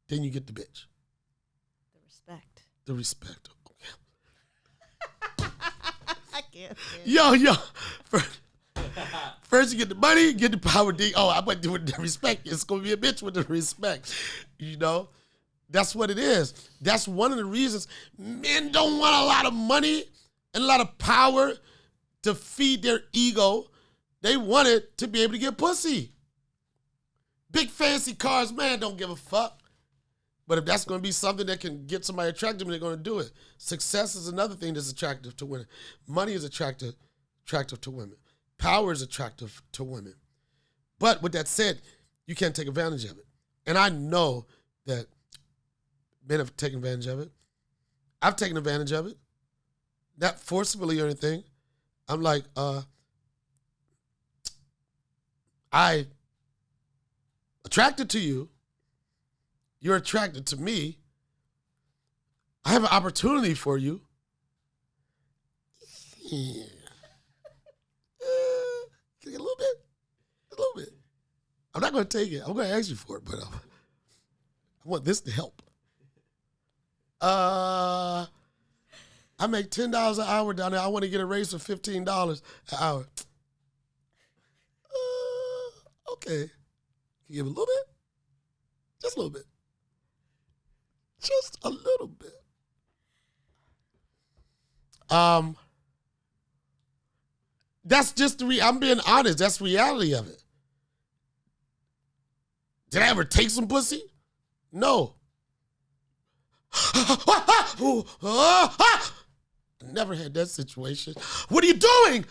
then you get the bitch. The respect. The respect. I can't. Yo. First you get the money, get the power. I went to with the respect. It's going to be a bitch with the respect. You know? That's what it is. That's one of the reasons men don't want a lot of money and a lot of power to feed their ego. They want it to be able to get pussy. Big fancy cars, man, don't give a fuck. But if that's going to be something that can get somebody attractive, they're going to do it. Success is another thing that's attractive to women. Money is attractive to women. Power is attractive to women. But with that said, you can't take advantage of it. And I know that men have taken advantage of it. I've taken advantage of it. Not forcefully or anything. I'm like, I attracted to you. You're attracted to me. I have an opportunity for you. Yeah. Can I get a little bit? A little bit. I'm not going to take it. I'm going to ask you for it, but I want this to help. I make $10 an hour down there. I want to get a raise for $15 an hour. Okay. Can you give a little bit? Just a little bit. Just a little bit. That's just I'm being honest. That's the reality of it. Did I ever take some pussy? No. Never had that situation. What are you doing?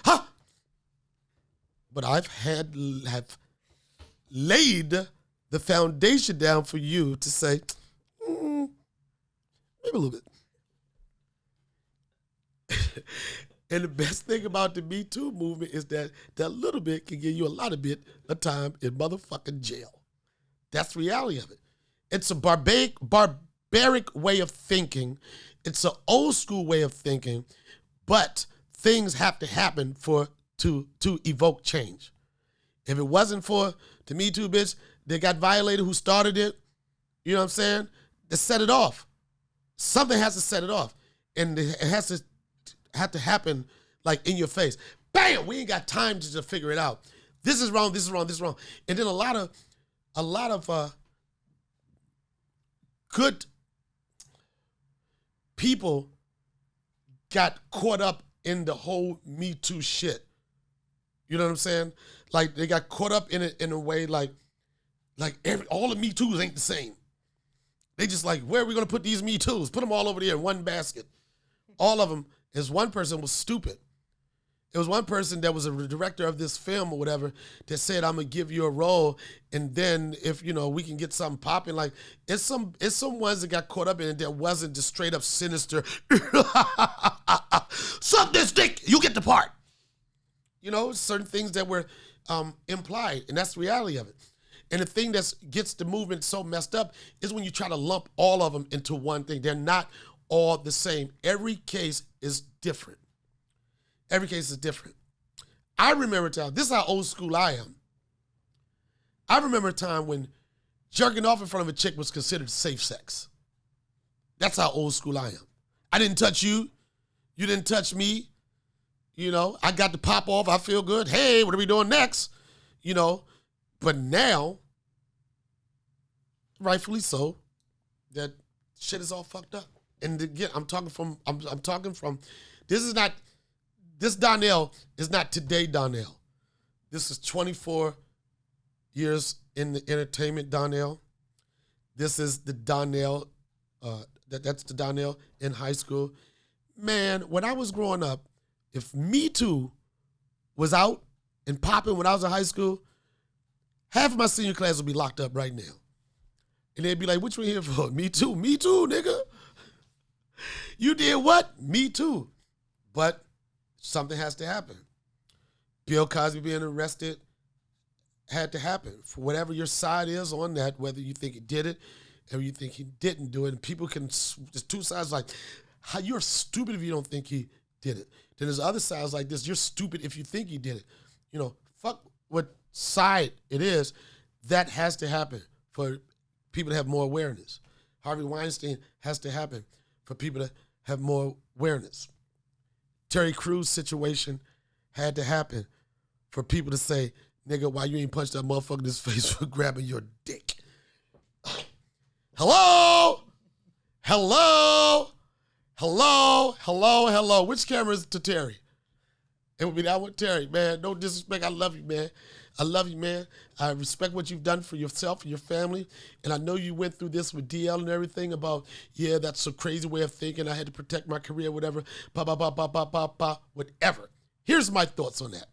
But have laid the foundation down for you to say, maybe a little bit. And the best thing about the Me Too movement is that little bit can give you a lot of bit of time in motherfucking jail. That's the reality of it. It's a barbaric way of thinking. It's an old school way of thinking, but things have to happen to evoke change. If it wasn't for the Me Too bitch that got violated, who started it, you know what I'm saying? To set it off. Something has to set it off. And it has to happen like in your face. Bam! We ain't got time to just figure it out. This is wrong, this is wrong, this is wrong. And then a lot of good people got caught up in the whole Me Too shit. You know what I'm saying? Like they got caught up in it in a way like all the Me Toos ain't the same. They just like, where are we gonna put these Me Toos? Put them all over there in one basket. All of them. Is one person was stupid. It was one person that was a director of this film or whatever that said, I'm gonna give you a role, and then if we can get something popping, like it's some ones that got caught up in it that wasn't just straight up sinister. Suck this dick, you get the part. Certain things that were implied, and that's the reality of it. And the thing that gets the movement so messed up is when you try to lump all of them into one thing. They're not all the same. Every case is different. Every case is different. I remember a time, this is how old school I am. I remember a time when jerking off in front of a chick was considered safe sex. That's how old school I am. I didn't touch you. You didn't touch me. I got to pop off. I feel good. Hey, what are we doing next? But now, rightfully so, that shit is all fucked up. And again, I'm talking from, this Donnell is not today Donnell. This is 24 years in the entertainment Donnell. This is the Donnell, that's the Donnell in high school. Man, when I was growing up, if Me Too was out and popping when I was in high school, half of my senior class would be locked up right now. And they'd be like, what you here for? Me too, nigga. You did what? Me too. But something has to happen. Bill Cosby being arrested had to happen. For whatever your side is on that, whether you think he did it or you think he didn't do it, and people can, there's two sides like, how you're stupid if you don't think he did it. Then there's other sides like this, you're stupid if you think he did it. Fuck what side it is, that has to happen for people to have more awareness. Harvey Weinstein has to happen for people to have more awareness. Terry Crews situation had to happen for people to say, nigga, why you ain't punched that motherfucker in his face for grabbing your dick? Hello? Hello? Hello? Hello? Hello? Which camera is to Terry? It would be that one, Terry. Man, no disrespect. I love you, man. I love you, man. I respect what you've done for yourself and your family. And I know you went through this with DL and everything about, yeah, that's a crazy way of thinking. I had to protect my career, whatever. Whatever. Here's my thoughts on that.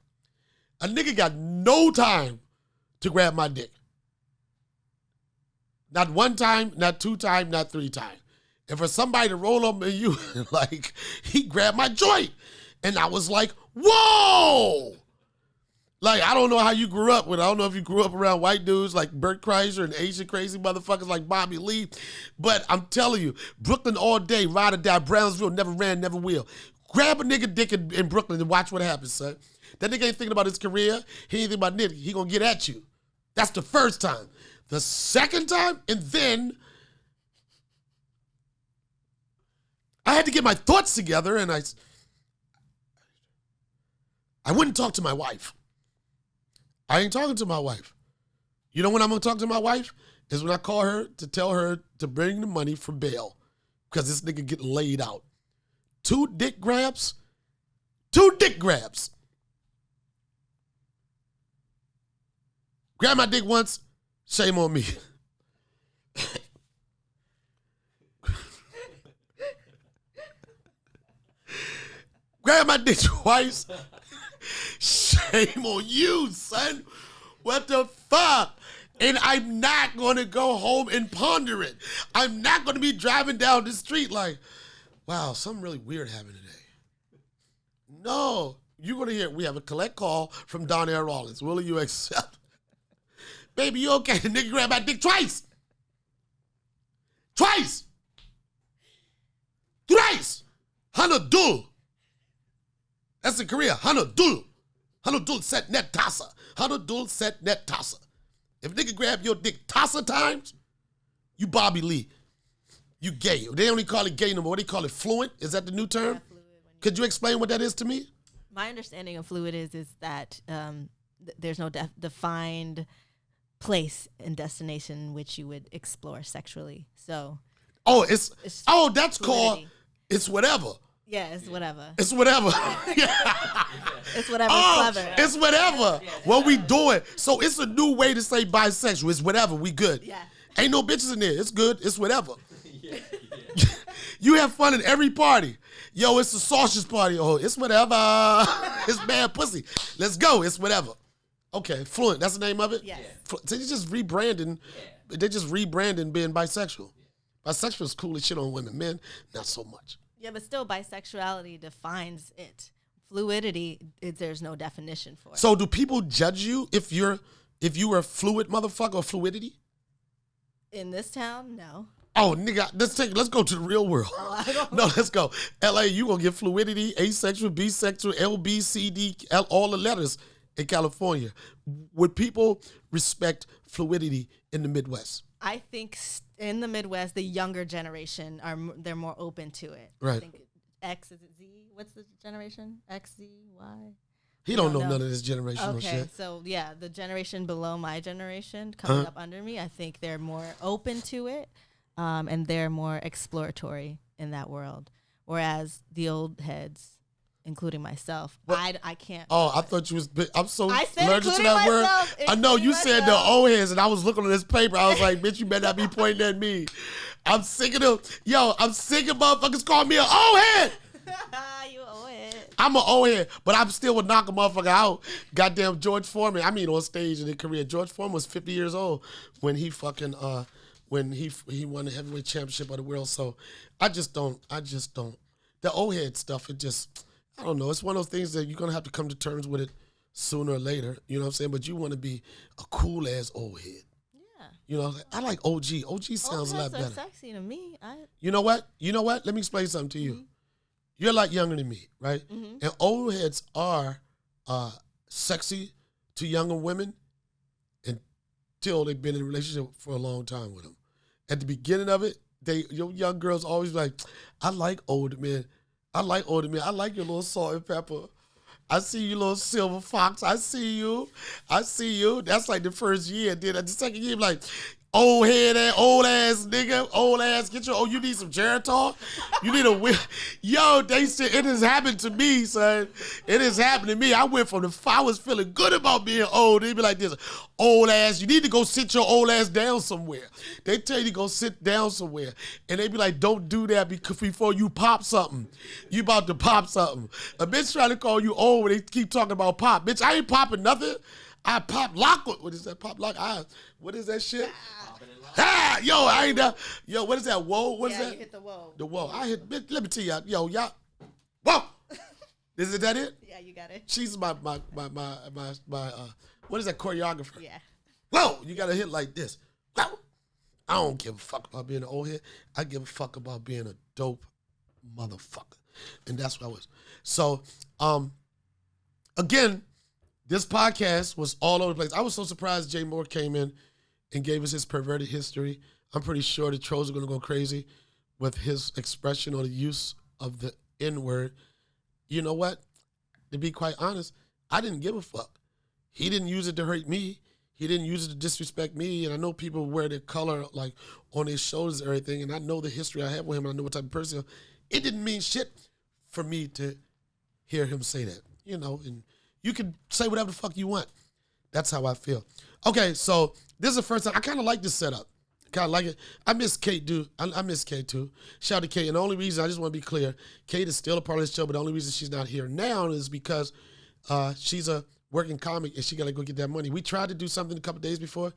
A nigga got no time to grab my dick. Not one time, not two times, not three times. And for somebody to roll up on you, like, he grabbed my joint. And I was like, whoa! Like, I don't know how you grew up with. I don't know if you grew up around white dudes like Bert Kreischer and Asian crazy motherfuckers like Bobby Lee. But I'm telling you, Brooklyn all day, ride or die, Brownsville, never ran, never will. Grab a nigga dick in Brooklyn and watch what happens, son. That nigga ain't thinking about his career. He ain't thinking about nigga. He gonna get at you. That's the first time. The second time, and then I had to get my thoughts together, and I wouldn't talk to my wife. I ain't talking to my wife. You know when I'm gonna talk to my wife? Is when I call her to tell her to bring the money for bail because this nigga getting laid out. 2 dick grabs. 2 dick grabs. Grab my dick once, shame on me. Grab my dick twice. Shame on you, son. What the fuck? And I'm not going to go home and ponder it. I'm not going to be driving down the street like, wow, something really weird happened today. No. You're going to hear, we have a collect call from Donnell Rawlings. Will you accept? Baby, you okay? The nigga grabbed my dick twice. Twice. Thrice. Hanadul. That's in Korea. Hanadul. Hanadul set net tasa. Hanadul set net tasa. If nigga grab your dick tasa times, you Bobby Lee. You gay. They only call it gay no more. What do you call it? Fluent? Is that the new term? Yeah, fluid. Could you explain what that is to me? My understanding of fluid is that there's no defined place and destination in which you would explore sexually. So. Oh, that's fluidity. Called it's whatever. Yeah, it's whatever. It's whatever. It's whatever. It's clever. It's whatever. What we doing? So it's a new way to say bisexual. It's whatever. We good. Yeah. Ain't no bitches in there. It's good. It's whatever. Yeah. You have fun at every party. Yo, it's a sausage party. Oh, it's whatever. It's bad pussy. Let's go. It's whatever. Okay, fluent. That's the name of it? Yes. So they're just rebranding. Yeah. They're just rebranding being bisexual. Bisexual is cool as shit on women. Men, not so much. Yeah, but still, bisexuality defines it. Fluidity, there's no definition for it. So, do people judge you if you were a fluid motherfucker or fluidity? In this town, no. Oh, nigga, let's go to the real world. No, let's go. LA, you gonna get fluidity, asexual, bisexual, LB, CD, all the letters in California. Would people respect fluidity in the Midwest? I think in the Midwest, the younger generation they're more open to it. Right. I think X, is it Z? What's the generation? X, Z, Y? He don't know none of this generational shit. Okay, so yeah, the generation below my generation coming up under me, I think they're more open to it, and they're more exploratory in that world. Whereas the old heads, including myself, I can't. Oh, I thought you was. I'm so allergic to that word. I know you said the old heads, and I was looking at this paper. I was like, bitch, you better not be pointing at me. I'm sick of I'm sick of motherfuckers calling me an old head. You old head. I'm an old head, but I'm still would knock a motherfucker out. Goddamn George Foreman. I mean, on stage in his career, George Foreman was 50 years old when he fucking when he won the heavyweight championship of the world. So I just don't. The old head stuff, it just. I don't know. It's one of those things that you're going to have to come to terms with it sooner or later. You know what I'm saying? But you want to be a cool-ass old head. Yeah. You know, I like OG. OG sounds a lot better. Old heads are sexy to me. You know what? Let me explain something to you. Mm-hmm. You're a lot younger than me, right? Mm-hmm. And old heads are sexy to younger women till they've been in a relationship for a long time with them. At the beginning of it, your young girls always like, I like older men. I like older men. I like your little salt and pepper. I see you, little silver fox. I see you. That's like the first year. Then at the second year, like, old head, old ass nigga, old ass. You need some Geritol? You need a whip. Yo, they said it has happened to me, son. It has happened to me. I went from I was feeling good about being old. They be like this, old ass. You need to go sit your old ass down somewhere. They tell you to go sit down somewhere, and they be like, don't do that before you pop something. You about to pop something. A bitch trying to call you old when they keep talking about pop. Bitch, I ain't popping nothing. I pop lock. What is that? Pop lock. What is that shit? Yo, I ain't done. Yo, what is that? Whoa, what is that? You hit the whoa. The whoa. I hit. Let me tell y'all. Whoa. Is that it? Yeah, you got it. She's my what is that, choreographer? Yeah. Whoa, you gotta hit like this. Whoa. I don't give a fuck about being an old head. I give a fuck about being a dope motherfucker, and that's what I was. So, again, this podcast was all over the place. I was so surprised Jay Mohr came in and gave us his perverted history. I'm pretty sure the trolls are going to go crazy with his expression or the use of the N-word. You know what? To be quite honest, I didn't give a fuck. He didn't use it to hurt me. He didn't use it to disrespect me. And I know people wear their color like on their shoulders and everything. And I know the history I have with him. And I know what type of person. It didn't mean shit for me to hear him say that. You know, and you can say whatever the fuck you want. That's how I feel. Okay, so this is the first time. I kind of like this setup. Kind of like it. I miss Kate, dude. I miss Kate, too. Shout out to Kate. And the only reason, I just want to be clear, Kate is still a part of this show, but the only reason she's not here now is because she's a working comic and she got to go get that money. We tried to do something a couple days before.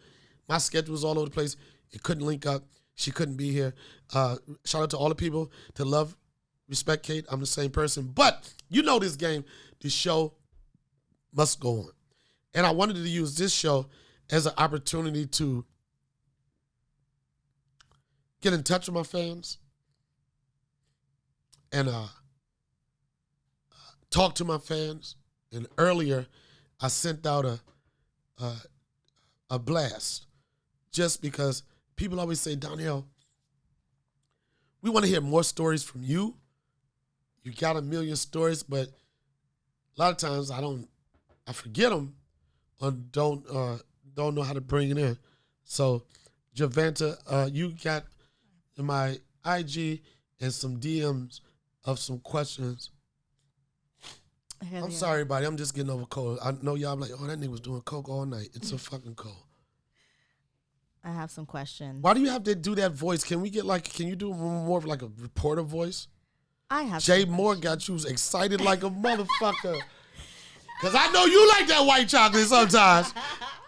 My schedule was all over the place. It couldn't link up. She couldn't be here. Shout out to all the people to love, respect Kate. I'm the same person. But you know this game. The show must go on. And I wanted to use this show as an opportunity to get in touch with my fans and talk to my fans. And earlier, I sent out a blast just because people always say, Donnell, we want to hear more stories from you. You got a million stories, but a lot of times I forget them or don't know how to bring it in. So, Javanta, you got my IG and some DMs of some questions. I'm sorry, everybody. I'm just getting over cold. I know y'all like, oh, that nigga was doing coke all night. It's so fucking cold. I have some questions. Why do you have to do that voice? Can you do more of like a reporter voice? I have Jay Mohr got you excited like a motherfucker. Because I know you like that white chocolate sometimes.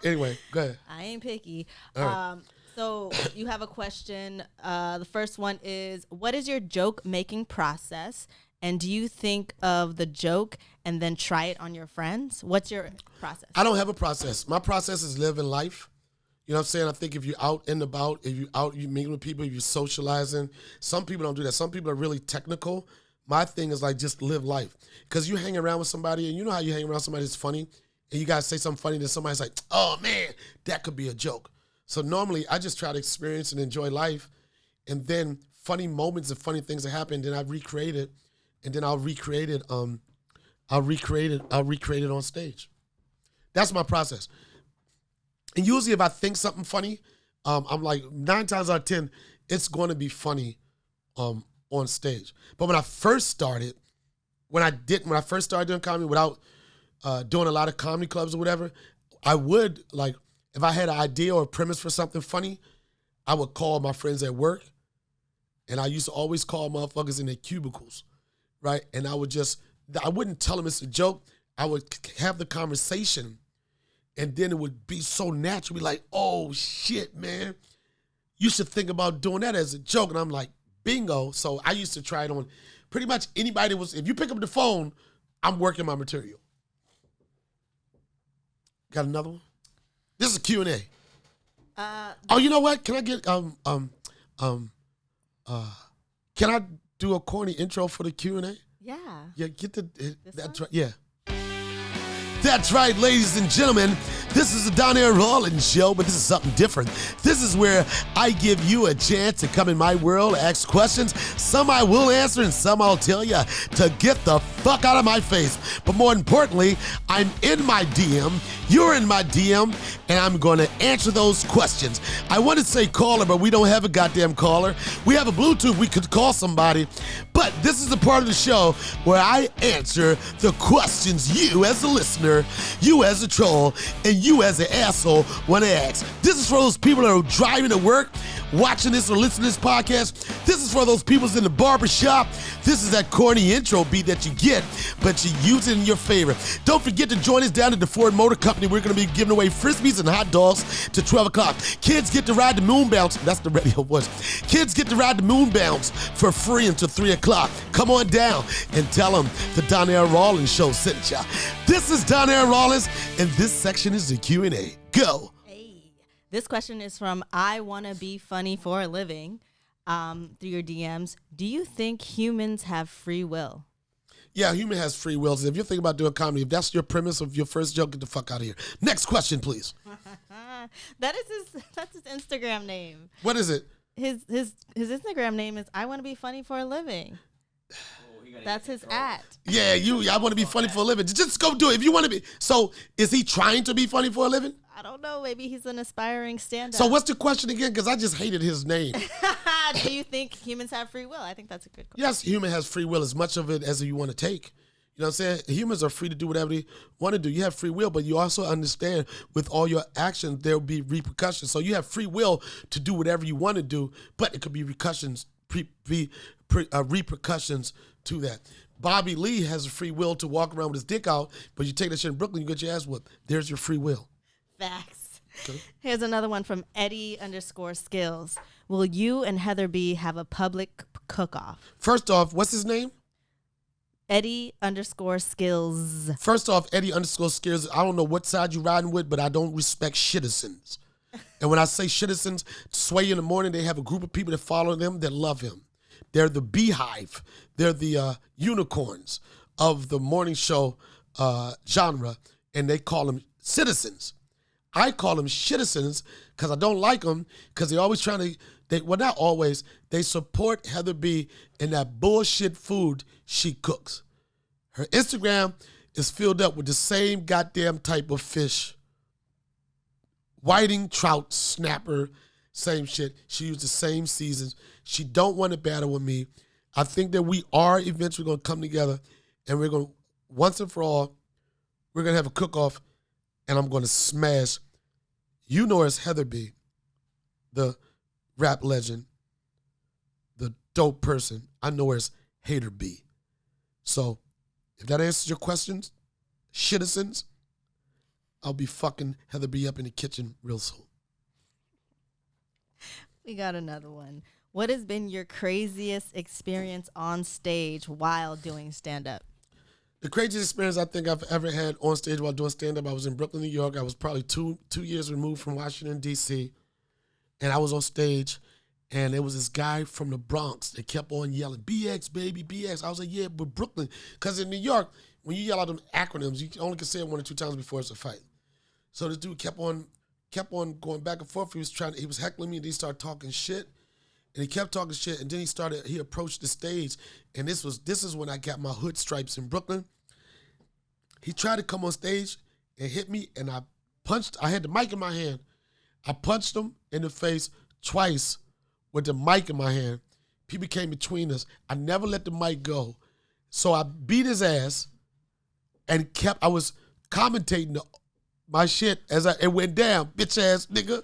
Anyway, go ahead. I ain't picky. Right. So you have a question. The first one is, what is your joke making process? And do you think of the joke and then try it on your friends? What's your process? I don't have a process. My process is living life. You know what I'm saying? I think if you're out and about, if you're out, you meeting with people, if you're socializing, some people don't do that. Some people are really technical. My thing is like just live life. Because you hang around with somebody, and you know how you hang around somebody that's funny, and you got to say something funny, then somebody's like, oh, man, that could be a joke. So normally I just try to experience and enjoy life, and then funny moments and funny things that happen, then I recreate it, and then I'll recreate it on stage. That's my process. And usually if I think something funny, I'm like 9 times out of 10, it's going to be funny on stage. But when I first started doing comedy without doing a lot of comedy clubs or whatever, I would, like, if I had an idea or a premise for something funny, I would call my friends at work, and I used to always call motherfuckers in their cubicles, right? And I wouldn't tell them it's a joke. I would have the conversation, and then it would be so natural. Be like, oh, shit, man. You should think about doing that as a joke. And I'm like, bingo. So I used to try it on pretty much anybody that was, if you pick up the phone, I'm working my material. Got another one? This is a Q&A. Oh, you know what? Can I get, can I do a corny intro for the Q&A? Yeah. Yeah, get This that's one? right. Yeah. That's right, ladies and gentlemen. This is the Donnell Rawlings Show, but this is something different. This is where I give you a chance to come in my world, ask questions. Some I will answer and some I'll tell you to get the fuck out of my face. But more importantly, I'm in my DM, you're in my DM, and I'm going to answer those questions. I want to say caller, but we don't have a goddamn caller. We have a Bluetooth, we could call somebody. But this is the part of the show where I answer the questions you as a listener, you as a troll, and you as an asshole want to ask. This is for those people that are driving to work, watching this or listening to this podcast. This is for those people in the barbershop. This is that corny intro beat that you get, but you use it in your favor. Don't forget to join us down at the Ford Motor Company. We're going to be giving away Frisbees and hot dogs to 12 o'clock. Kids get to ride the moon bounce. That's the radio voice. Kids get to ride the moon bounce for free until 3 o'clock. Come on down and tell them the Donnell Rawlings Show sent ya. This is Donnell Rawlings, and this section is the Q&A. Go. Hey, this question is from I Wanna Be Funny for a Living. Through your DMs, do you think humans have free will? Yeah, human has free will. If you're thinking about doing comedy, if that's your premise of your first joke, get the fuck out of here. Next question, please. That's his Instagram name. What is it? His Instagram name is I Want to Be Funny for a Living. That's his @ Yeah, I want to be funny for a living. Just go do it if you want to be. So is he trying to be funny for a living? I don't know. Maybe he's an aspiring stand-up. So what's the question again? Because I just hated his name. Do you think humans have free will? I think that's a good question. Yes, human has free will, as much of it as you want to take. You know what I'm saying? Humans are free to do whatever they want to do. You have free will, but you also understand with all your actions, there will be repercussions. So you have free will to do whatever you want to do, but it could be repercussions to that. Bobby Lee has a free will to walk around with his dick out, but you take that shit in Brooklyn, you get your ass whooped. There's your free will. Facts. Okay. Here's another one from Eddie_Skills. Will you and Heather B have a public cook-off? First off, what's his name? Eddie_Skills. First off, Eddie_Skills. I don't know what side you riding with, but I don't respect citizens. And when I say citizens, Sway in the morning, they have a group of people that follow them that love him. They're the beehive. They're the unicorns of the morning show genre, and they call them citizens. I call them citizens because I don't like them because they're always trying to, not always, they support Heather B and that bullshit food she cooks. Her Instagram is filled up with the same goddamn type of fish. Whiting, trout, snapper, same shit. She used the same seasons. She don't want to battle with me. I think that we are eventually going to come together and we're going to, once and for all, we're going to have a cook-off and I'm going to smash. You know her as Heather B, the rap legend, the dope person. I know her as Hater B. So if that answers your questions, citizens, I'll be fucking Heather B up in the kitchen real soon. We got another one. What has been your craziest experience on stage while doing stand-up? The craziest experience I think I've ever had on stage while doing stand-up, I was in Brooklyn, New York. I was probably two years removed from Washington, D.C., and I was on stage, and there was this guy from the Bronx that kept on yelling, BX, baby, BX. I was like, yeah, but Brooklyn. Because in New York, when you yell out them acronyms, you only can say it 1 or 2 times before it's a fight. So this dude kept on going back and forth. He was heckling me, and he started talking shit. And he kept talking shit, and then he approached the stage, and this is when I got my hood stripes in Brooklyn. He tried to come on stage and hit me, and I had the mic in my hand. I punched him in the face twice with the mic in my hand. People came between us. I never let the mic go. So I beat his ass and I was commentating my shit as it went down. Bitch ass nigga.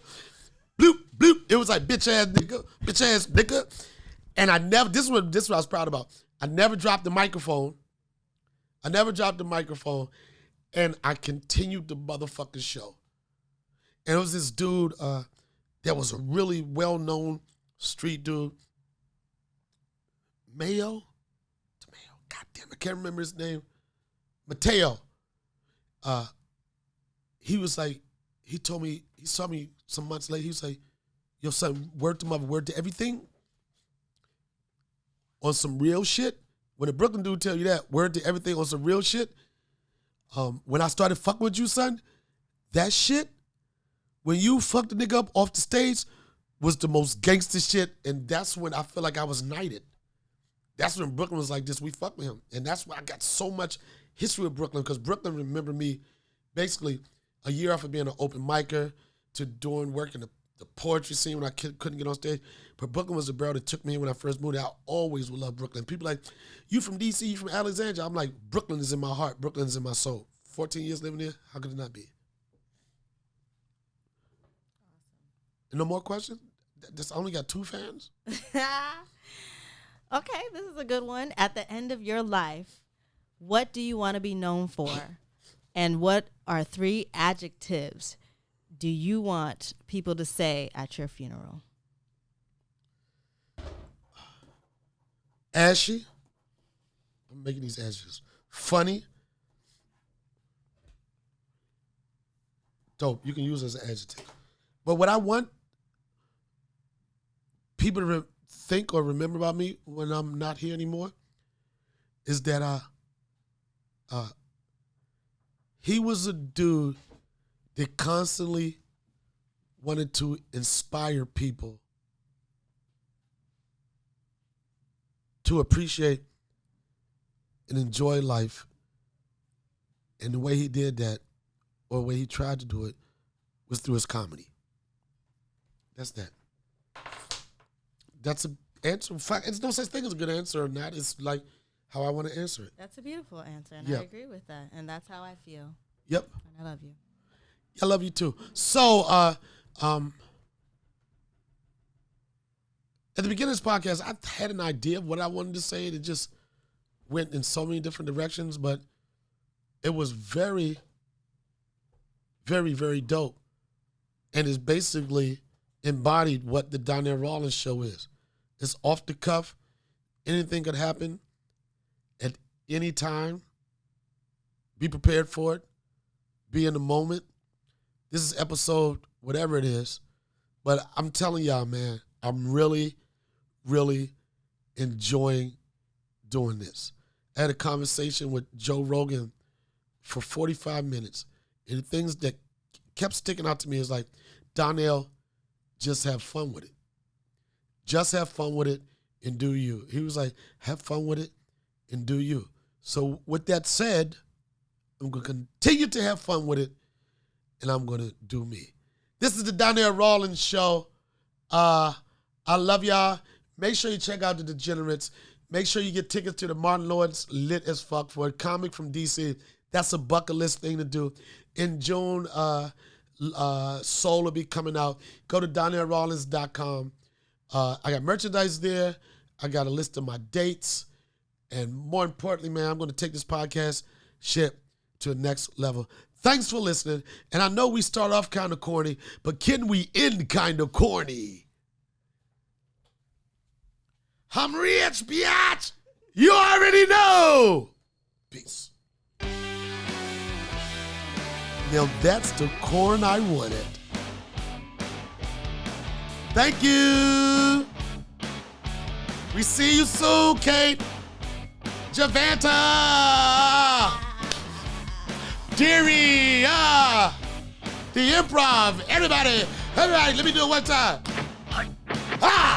Bloop, bloop. It was like bitch ass nigga. And this is what I was proud about. I never dropped the microphone. And I continued the motherfucking show. And it was this dude that was a really well-known street dude. Mayo? God damn, I can't remember his name. Mateo. He was like, he saw me some months later. He was like, yo, son, word to mother, word to everything. On some real shit. When a Brooklyn dude tell you that, word to everything on some real shit, When I started fucking with you, son, that shit, when you fucked the nigga up off the stage, was the most gangster shit, and that's when I feel like I was knighted. That's when Brooklyn was like this, we fucked with him. And that's why I got so much history with Brooklyn, because Brooklyn remembered me basically a year after being an open micer to doing work in the poetry scene when I couldn't get on stage. But Brooklyn was the borough that took me in when I first moved. I always will love Brooklyn. People like, you from DC, you from Alexandria. I'm like, Brooklyn is in my heart. Brooklyn is in my soul. 14 years living there, how could it not be? And no more questions? I only got 2 fans? Okay, this is a good one. At the end of your life, what do you want to be known for? And what are 3 adjectives do you want people to say at your funeral? Ashy. I'm making these adjectives. Funny. Dope. You can use it as an adjective. But what I want people to think or remember about me when I'm not here anymore is that he was a dude that constantly wanted to inspire people to appreciate and enjoy life. And the way he did that, or the way he tried to do it, was through his comedy. That's that. That's an answer. It's no such thing as a good answer or not. It's like how I want to answer it. That's a beautiful answer, and Yep. I agree with that. And that's how I feel. Yep. And I love you. I love you too. So, at the beginning of this podcast, I had an idea of what I wanted to say. It just went in so many different directions, but it was very, very, very dope. And it's basically embodied what the Donnell Rawlings Show is. It's off the cuff. Anything could happen at any time. Be prepared for it. Be in the moment. This is episode whatever it is. But I'm telling y'all, man, I'm really, really enjoying doing this. I had a conversation with Joe Rogan for 45 minutes. And the things that kept sticking out to me is like, Donnell, just have fun with it. Just have fun with it and do you. He was like, have fun with it and do you. So with that said, I'm going to continue to have fun with it, and I'm going to do me. This is the Donnell Rawlings Show. I love y'all. Make sure you check out The Degenerates. Make sure you get tickets to the Martin Lawrence Lit as Fuck for a comic from DC. That's a bucket list thing to do. In June, Soul will be coming out. Go to donnellrawlings.com. I got merchandise there. I got a list of my dates. And more importantly, man, I'm going to take this podcast shit to the next level. Thanks for listening. And I know we start off kind of corny, but can we end kind of corny? I'm rich, biatch. You already know. Peace. Now that's the corn I wanted. Thank you. We see you soon, Kate. Javanta. Deary. The improv. Everybody, let me do it one time. Ah!